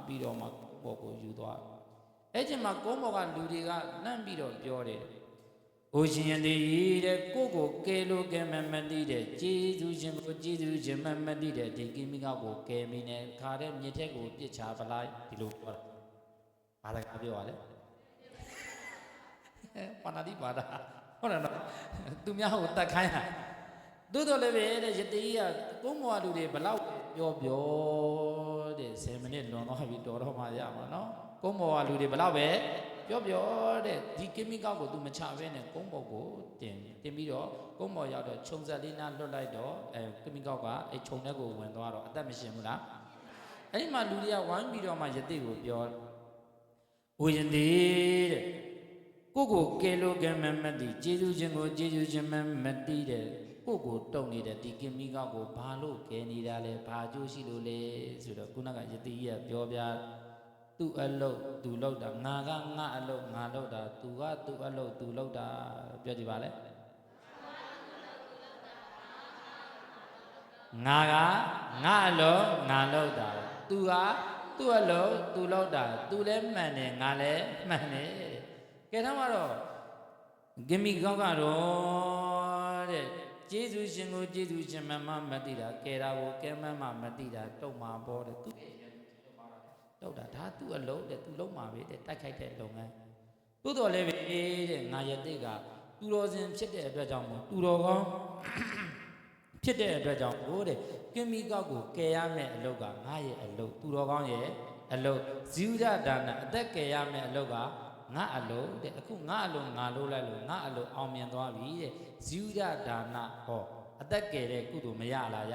ပြီးတော့မှပေါ်ကိုယူသွားအဲ့ချိန်မှာကုန်းပေါ်ကလူတွေကလှမ်းပြီးတော့ပြောတယ်အိုရှင်ယတိတဲ့ကိုကဲလို့ကဲမသိတဲ့ကျေးဇူးရှင်ကိုကျေးဇူးရှင်မသိတဲ့ဒီကိမိကောက်ကိုကဲမိနေခါတဲ့မြစ်ထက်ကိုပြစ်ချပလိုက်ဒီလိုပြောတာ ဘာသာပြောရလဲပါဏာတိပါဒဟုတ်တယ်နော်သူများကိုတတ်ခိုင်းတာသို့တော်လည်းပဲတဲ့ယတိကကုန်းမောလူတွေဘလောက်ပြောတဲ့10မိနစ်လွန်သွားပြီတော်တော့မှရမှာနော်ကုန်းမောလူတွေဘလောက်ပဲပြောတဲ့ဒီကင်မီကောက်ကိုသူမချဘဲနဲ့ကုန်းပေါ်ကိုတင်ပြီးတော့ကုန်းပေါ်ရောက်တော့ခြုံဆက်လေးနားလွတ်လိုက်တော့ကင်မီကောက်ကအဲ့ခြုံထဲကိုဝင်သွားတော့အသက်မရှင်ဘူးလားအဲ့ဒီမှာလူတွေကဝိုင်းပြီးတော့မှယတိကိုပြောဝိယတိတဲ့ကိုကဲလို့ကဲမမတိကျေးဇူးချင်းကိုကျေးဇူးချင်းမတိတဲ့ကိုတုံနေတဲ့ဒီကင်မီကောက်ကိုဘာလို့ကဲနေတာလဲဘာကျိုးရှိလို့လဲဆိုတော့ခုနကယတိကြီးကပြောပြသူ့အလုပ်သူလုပ်တာငါကငါအလုပ်ငါလုပ်တာသူကသူ့အလုပ်သူလုပ်တာပြောကြည့်ပါလေငါကငါအလုပ်ငါလုပ်တာသူကသူ့အလုပ်သူလုပ်တာသူလည်းမှန်တယ်ငါလည်းမှန်တယ်ကဲတော့ကတော့ကင်မီကောက်ကတော့တဲ့ကျေးဇူးရှင်ကိုကျေးဇူးရှင်မတိတာကဲတာကိုကဲမမတိတာတုံမှာပေါ်တယ်သူတော့ဒါသူ့အလုံးတဲ့သူလုံးမှာပဲတဲ့တိုက်ခိုက်တဲ့လုပ်ငန်းသို့တော်လည်းပဲတဲ့ငါယတိကသူတော်စင်ဖြစ်တဲ့အတွက်ကြောင့်မို့သူတော်ကောင်းဖြစ်တဲ့အတွက်ကြောင့်ဟိုတဲ့ကင်မီကောက်ကိုကယ်ရမယ့်အလုပ်ကငါရဲ့အလုပ်သူတော်ကောင်းရဲ့အလုပ်ဇီဝဒဒါနအသက်ကယ်ရမယ့်အလုပ်ကငါအလုပ်တဲ့အခုငါအလုပ်ငါလုပ်လိုက်လို့ငါအလုပ်အောင်မြင်သွားပြီတဲ့ဇီဝဒဒါနဟောအသက်ကယ်တဲ့ကုသိုလ်မရလား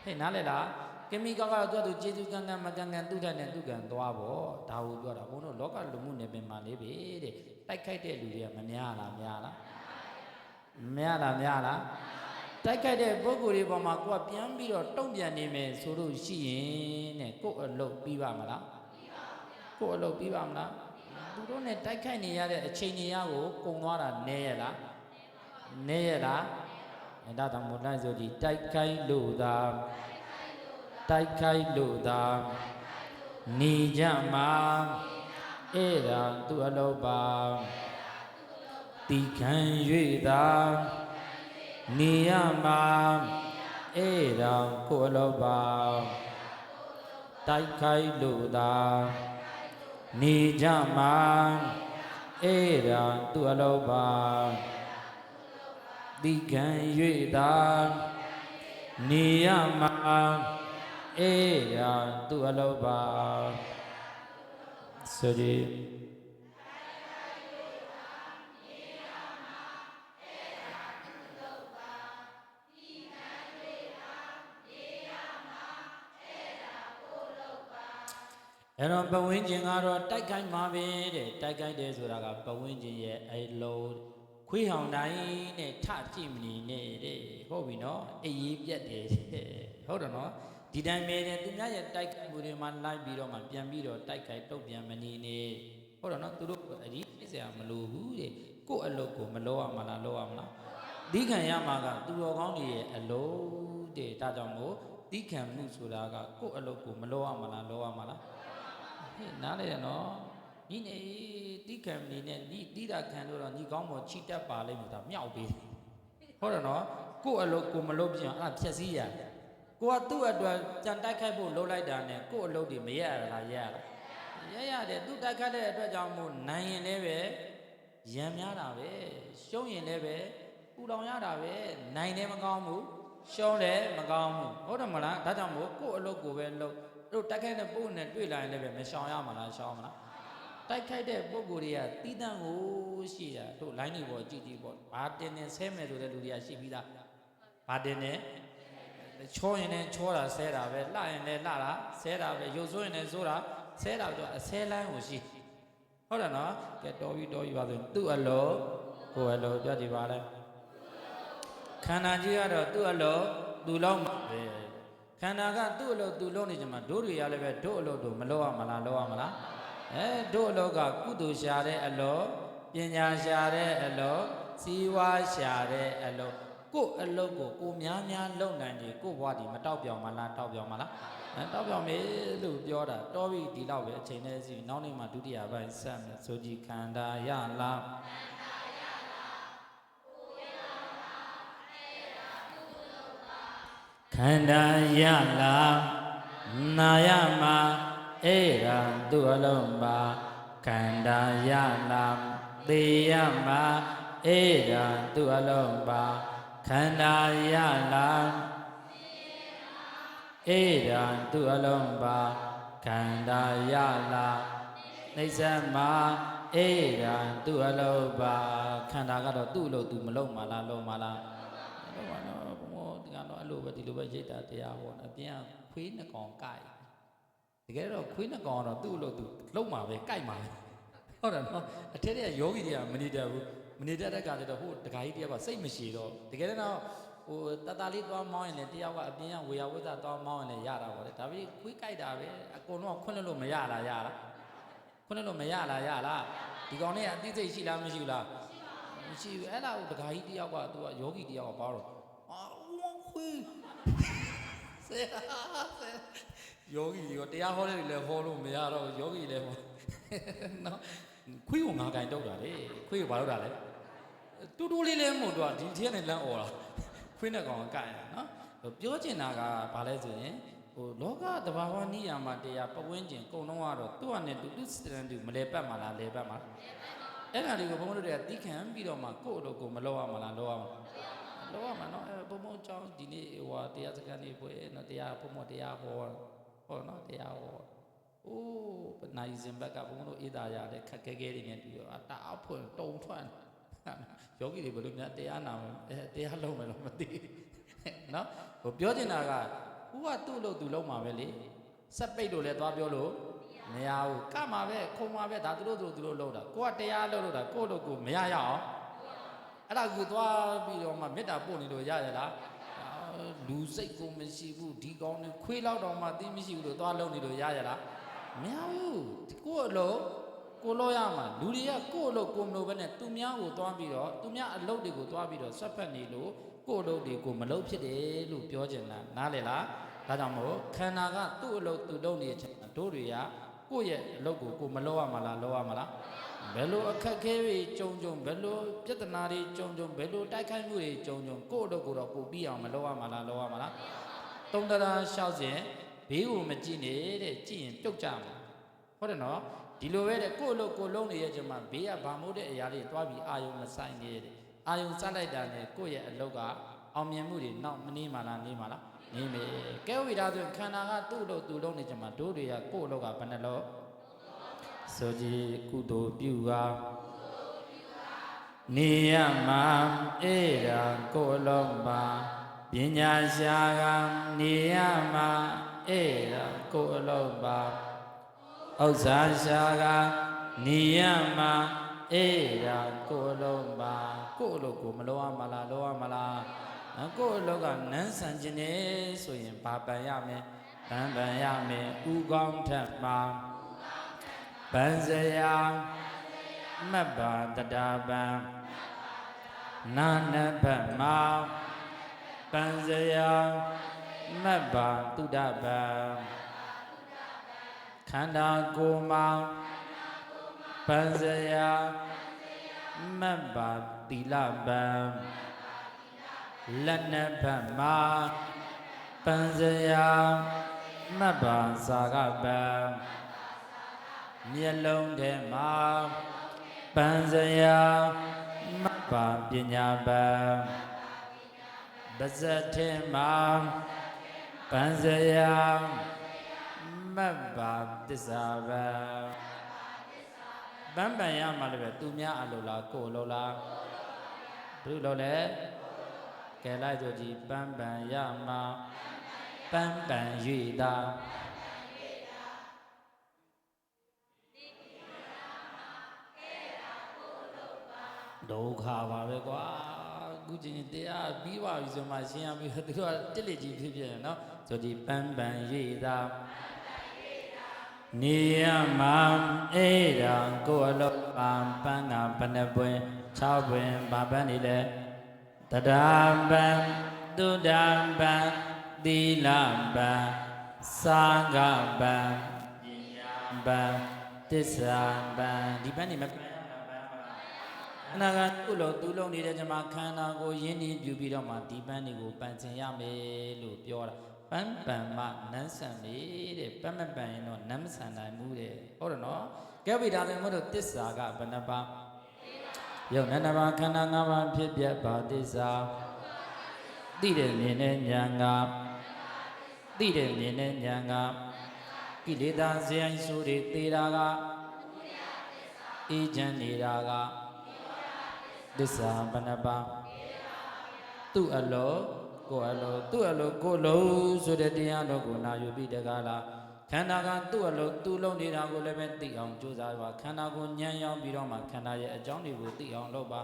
ဟဲ့နားလေလားကင်မီကောက်ကတော့သူကျေးဇူးကံမကံသူ့ထက်နဲ့သူ့ကံသွားပေါ့ဒါကိုပြောတာဘုန်းတော်လောကလူမှုနယ်ပင်မှာလေးပဲတဲ့တိုက်ခိုက်တဲ့လူတွေကမများလားတိုက်ခိုက်တဲ့ပုဂ္ဂိုလ်တွေပေါ်မှာကိုကပြန်ပြီးတော့တုံ့ပြန်နေမယ်ဆိုလို့ရှိရင်တဲ့ကိုယ့်အလုပ်ပြီးပါမလားကိုယ့်အလုပ်ပြီးပါမလားသူတို့နဲ့တိုက်ခိုက်နေရတဲ့အချိန်ကြီးကိုကုံသွားတာနည်းရလားအဲ့ဒါတောင်မို့လိုက်ဆိုဒီတိုက်ခိုက်လို့သာနေကြမှာအဲ့ဒါသူအလုပ်ပါတီခံ၍သာနေရမှာအဲ့ဒါကိုအလုပ်ပါတိုက်ခိုက်လို့သာနေကြမှာအဲ့ဒါသူအလုပ်ပါတီခံ၍သာနေရမှာအဲ့ဒါသူအလုပ်ပါဆိုဒီအဲ့တော့ပဝင်းကျင်ကတော့တိုက်ခိုက်မှာပဲတဲ့တိုက်ခိုက်တယ်ဆိုတာကပဝင်းကျင်ရဲ့အဲ့လိုခွေးဟောင်တိုင်းနဲ့ထကြည့်မနေနဲ့တဲ့ဟုတ်ပြီနော်အေးရေးပြတ်တယ်ဟုတ်တယ်နော်ဒီတိုင်းပဲတဲ့သူများရဲ့တိုက်ခိုက်မှုတွေမှာလိုက်ပြီးတော့မှပြန်ပြီးတော့တိုက်ခိုက်တုတ်ပြန်မနေနဲ့ဟုတ်တယ်နော်သူတို့အဒီပြစ်စရာမလိုဘူးတဲ့ကိုယ့်အလုပ်ကိုမလုပ်ရမလားဒီခံရမှာကသူတော်ကောင်းတွေရဲ့အလုပ်တဲ့ဒါကြောင့်မို့ဒီခံမှုဆိုတာကကိုယ့်အလုပ်ကိုမလုပ်ရမလားဟဲ့နားလေနော်ညီနေတိခံနေနဲ့ညီတိတာခံလို့တော့ညီကောင်းပေါ်ချီတက်ပါလိမ့်မယ်ဒါမြောက်ပေးဟုတ်တယ်နော်ကိုယ့်အလုပ်ကိုမလုပ်ပြန်အဲ့ဖြက်စီးရကိုကသူ့အတွက်ကြံတိုက်ခိုက်ဖို့လုပ်လိုက်တာနဲ့ကိုယ့်အလုပ်တွေမရလားရတယ်သူတိုက်ခိုက်တဲ့အတွက်ကြောင့်မို့နိုင်ရင်လည်းပဲရံများတာပဲရှုံးရင်လည်းပဲပူလောင်ရတာပဲနိုင်လည်းမကောင်းဘူးရှုံးလည်းမကောင်းဘူးဟုတ်တယ်မလားဒါကြောင့်မို့ကိုယ့်အလုပ်ကိုပဲလုပ်တို့တိုက်ခိုက်တဲ့ပုံနဲ့တွေ့လာရင်လည်းပဲမရှောင်ရမလားတိုက်ခိုက်တဲ့ပုံကိုယ်တွေကတီးတန့်ကိုရှိတာတို့ line တွေပေါ်ကြည့်ပေါ့ဘာတင်နေဆဲမယ်ဆိုတဲ့လူတွေကရှိပြီးသားဘာတင်နေချောရင်လည်းချောတာဆဲတာပဲလှရင်လည်းလှတာဆဲတာပဲရုပ်ဆိုးရင်လည်းဆိုးတာဆဲတာတော့အဆဲလိုင်းကိုရှိဟုတ်တယ်နော်ကဲတော်ပြီပါဆိုသူ့အလုပ်ကိုယ်အလုပ်ပြောကြည့်ပါလဲခန္ဓာကြီးကတော့သူ့အလုပ်သူ့လုံးမှာပဲခန္ဓာကသူ့အလုပ်သူ့လုံးနေကြမှာတို့တွေရလည်းပဲတို့အလုပ်တို့မလုပ်ရမလားတို့အလုပ်ကကုသိုလ်ရှာတဲ့အလုပ်ပညာရှာတဲ့အလုပ်စီဝါရှာတဲ့အလုပ်ကိုယ်အလုပ်ကိုကိုများလုပ်နိုင်တယ်ကိုဘွားဒီမတောက်ပြောင်မလားတောက်ပြောင်မေးလို့ပြောတာတော်ပြီဒီလောက်ပဲအချိန်နဲ့စီနောက်နေ့မှဒုတိယပိုင်းဆက်မယ်ဆိုကြည်ခန္ဓာရလားခန္ဓာရလားနာရမှာ ဧရံသူအလုံးပါခန္ဓာယလာသေယမှာဧရံသူအလုံးပါခန္ဓာယလာဧရံသူအလုံးပါခန္ဓာယလာနှိစ္စမှာဧရံသူအလုံးပါခန္ဓာကတော့သူ့လို့သူမလုံးပါလားလုံးပါလားလုံးပါတော့ဘုံဒီကတော့အဲ့လိုပဲဒီလိုပဲရိတ်တာတရားဟောအပြင်ခွေးနှစ်ကောင်ကြိုက်တကယ်တော့ခွေးနှစ်ကောင်ကတော့သူ့လို့သူလုံးမှာပဲကြိုက်မှာဟုတ်တယ်နော်အထက်တဲ့ယောဂီတွေကမနေတတ်ဘူးမနေတတ်တဲ့ကတည်းကဟိုတခါကြီးတယောက်ကစိတ်မရှိတော့တကယ်တော့ဟိုတတလေးသွားမောင်းရင်လည်းတယောက်ကအပြင်ကဝေယဝိသသွားမောင်းရင်လည်းရတာပေါ့လေဒါပေမဲ့ခွေးကြိုက်တာပဲအကုန်လုံးခွင့်လို့မရလားရလားခွင့်လို့မရလားရလားဒီကောင်လေးကအသိစိတ်ရှိလားမရှိဘူးလားမရှိဘူးအဲ့ဒါကိုတခါကြီးတယောက်ကသူကယောဂီတယောက်ကပါတော့ခွေးဆရာယောဂီရောတရားဟောတဲ့တွေလည်းဟောလို့မရတော့ယောဂီလည်းဟောနော်ခွေးကိုငါကင်တော့တာလေခွေးကိုဘာလုပ်တာလဲတူတူလေးလည်းမဟုတ်တော့ဒီထက်နဲ့လမ်းអော်တာခွေးနဲ့ကောင်ကင်တာနော်ပြောချင်တာကဘာလဲဆိုရင်ဟိုလောကတဘာဝနိယာမတရားပဝန်းကျင်ကုံတော့ကတော့သူ့အနေနဲ့သူစတန်တူမလဲပတ်မှာလားလဲပတ်မှာအဲ့ဒါတွေကိုဘုံဘုံတို့တွေကတီးခံပြီးတော့မှကိုယ့်အလုပ်ကိုမလုပ်ရမှာလားလုပ်ရမှာလုပ်ရမှာနော်ဘုံဘုံအကြောင်းဒီနေ့ဟိုတရားစကားနေပွဲနော်တရားဘုံဘုံတရားဟောနော်တရားဟောအိုးပနာယီစင်ဘက်ကဘုံဘုံတို့အေးသာရတဲ့ခက်ခဲခဲတွေနဲ့ပြီးတော့တအားဖွင့်တုံထွက်ယောဂီတွေဘယ်လိုများတရားနာတရားလုံးမယ်လို့မသိနော်ဟိုပြောချင်တာကဦးကသူ့လို့သူလုံးမှာပဲလေစက်ပိတ်လို့လည်းသွားပြောလို့မရဘူးကမှာပဲခုံမှာပဲဒါသူတို့လုံးတာကိုကတရားလုံးတာကိုလို့ကိုမရရအောင်အဲ့ဒါကိုသွားပြီးတော့မှမေတ္တာပို့နေလို့ရရလားလူစိတ်ကိုမရှိဘူးဒီကောင်းနဲ့ခွေးလောက်တော့မှသိမရှိဘူးလို့သွားလုံးနေလို့ရရလားမရဘူးကိုယ့်အလုပ်ကိုလို့ရမှာလူတွေကကိုယ့်အလုပ်ကိုမလို့ပဲနဲ့သူများကိုသွားပြီးတော့သူများအလုပ်တွေကိုသွားပြီးတော့ဆွတ်ဖက်နေလို့ကိုယ့်အလုပ်တွေကိုမလုပ်ဖြစ်တယ်လို့ပြောချင်တာနားလေလားဒါကြောင့်မို့ခန္ဓာကသူ့အလုပ်သူလုပ်နေတဲ့အချိန်တို့တွေကကိုယ့်ရဲ့အလုပ်ကိုကိုမလုပ်ရမှာလားလုပ်ရမှာလားဘယ်လိုအခက်ခဲတွေကြုံဘယ်လိုပြဿနာတွေကြုံဘယ်လိုတိုက်ခိုက်မှုတွေကြုံကိုယ့်အလုပ်ကိုတော့ကိုပြီးအောင်မလုပ်ရမှာလားလုပ်ရမှာလားတုံတရာလျှောက်စဉ်ဘေးကိုမကြည့်နေတဲ့ကြည့်ရင်ပြုတ်ကြမှာဟုတ်တယ်နော်ဒီလိုပဲတဲ့ကိုယ့်အလုပ်ကိုလုံးနေရဲ့ချိန်မှာဘေးကဗာမိုးတဲ့အရာတွေတွားပြီးအာယုံမဆိုင်နေတဲ့အာယုံစလိုက်တာနဲ့ကိုယ့်ရဲ့အလုပ်ကအောင်မြင်မှုတွေနောက်မနေမှာလားနေမှာလားနေမယ်ကဲဝိဒါဆိုခန္ဓာကသူ့အလုပ်သူလုံးနေချိန်မှာတို့တွေကကိုယ့်အလုပ်ကဘယ်နှလို့ဆိုကြည်ကုသိုလ်ပြုကနေရမှာအေရာကိုယ်လုံးပါပညာရှာကနေရမှာအေရာကိုယ်လုံးပါဥစ္စာရှာကနေရမှာအေရာကိုယ်လုံးပါကိုယ်အလုပ်ကိုမလုပ်ရမလားလုပ်ရမလားကိုယ့်အလုပ်ကနန်းဆန်ခြင်းနေဆိုရင်ဘာပန်ရမယ်ဗန်ပန်ရမယ်ဥကောင်းထက်မှာပန်စရာမတ်ပါတတာပံနာနဘတ်မှာပန်စရာမတ်ပါတုဒ္ဒပံခန္ဓာကိုယ်မှာပန်စရာမတ်ပါသီလပံလက်နဘတ်မှာပန်စရာမတ်ပါစာကပံမျက်လုံးထဲမှာပန်စရာမတ်ပါပညာပံပါးစပ်ထဲမှာပန်စရာမတ်ပါသစ္စာပံပန်းပန်ရမှာလည်းပဲသူများအလိုလားကိုယ်လိုလားဘုလိုလဲကဲလိုက်ဆိုကြည်ပန်းပန်ရမှာပန်းပန်၍သာဒုက္ခပါပဲကွာအခုချင်းတရားပြီးပါပြီဆိုမှရှင်းရပြီးသူကတစ်လက်ကြီးဖြစ်ဖြစ်နော်ဆိုကြည်ပန်းပန်၍သာနေရမှာအေရာကိုအလောပံပန်းကဘဏ္ဍပွင့်6ပွင့်ဘာပန်းနေလဲတဒါပံသုဒ္ဓပံသီလပံသာဂပံပညာပံသစ္စာပံဒီပန်းနေမပန်းအနာကသူ့လိုသူ့လုံးနေတဲ့ကျွန်မခန္ဓာကိုရင်းနှီးပြုပြီးတော့မှဒီပန်းတွေကိုပန်ဆင်ရမယ်လို့ပြောတာ ပန်းပန်မှနန်းဆန်လေတဲ့ပန်းမပန်ရင်တော့နန်းမဆန်နိုင်ဘူးတဲ့ဟုတ်တယ်နော်ကဲပြီဒါဆိုရင်မို့လို့တစ္ဆာကဘယ်နှပါယုံနှစ်ပါးခန္ဓာ၅ပါးဖြစ်ပြပါတစ္ဆာသိတယ်မြင်တဲ့ဉာဏ်ကသိတယ်မြင်တဲ့ဉာဏ်ကကိလေသာဇယိုင်းဆိုတွေသေတာကအေးချမ်းနေတာကတစ္ဆာဘယ်နှပါသူ့အလောကိုအလိုသူ့အလိုကိုလုံးဆိုတဲ့တရားတော်ကိုနာယူပြီးတကားလားခန္ဓာကသူ့အလိုသူ့လုံးနေတာကိုလည်းပဲသိအောင်ကြိုးစားပါခန္ဓာကိုညံ့ရောက်ပြီးတော့မှခန္ဓာရဲ့အကြောင်းတွေကိုသိအောင်လုပ်ပါ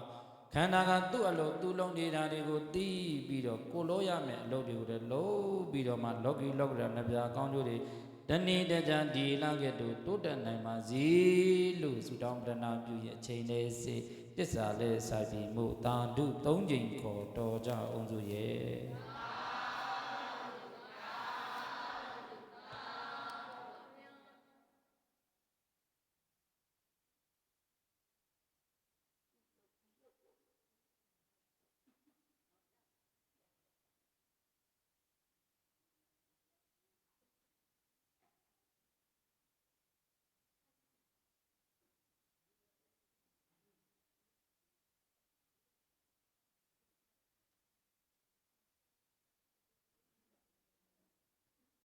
ခန္ဓာကသူ့အလိုသူ့လုံးနေတာတွေကိုသိပြီးတော့ကိုလို့ရမယ်အလုပ်တွေကိုလည်းလုပ်ပြီးတော့မှလောကီလောကရဏပြာကောင်းကျိုးတွေတဏိတကြဒီလာကဲ့သို့တိုးတက်နိုင်ပါစေလို့ဆုတောင်းပတနာပြုရဲ့အချိန်လေးစေတစ္ဆာလေးစာပြီးမှုတာဓု၃ချိန်ခေါ်တော်ကြအောင်ဆိုရဲ့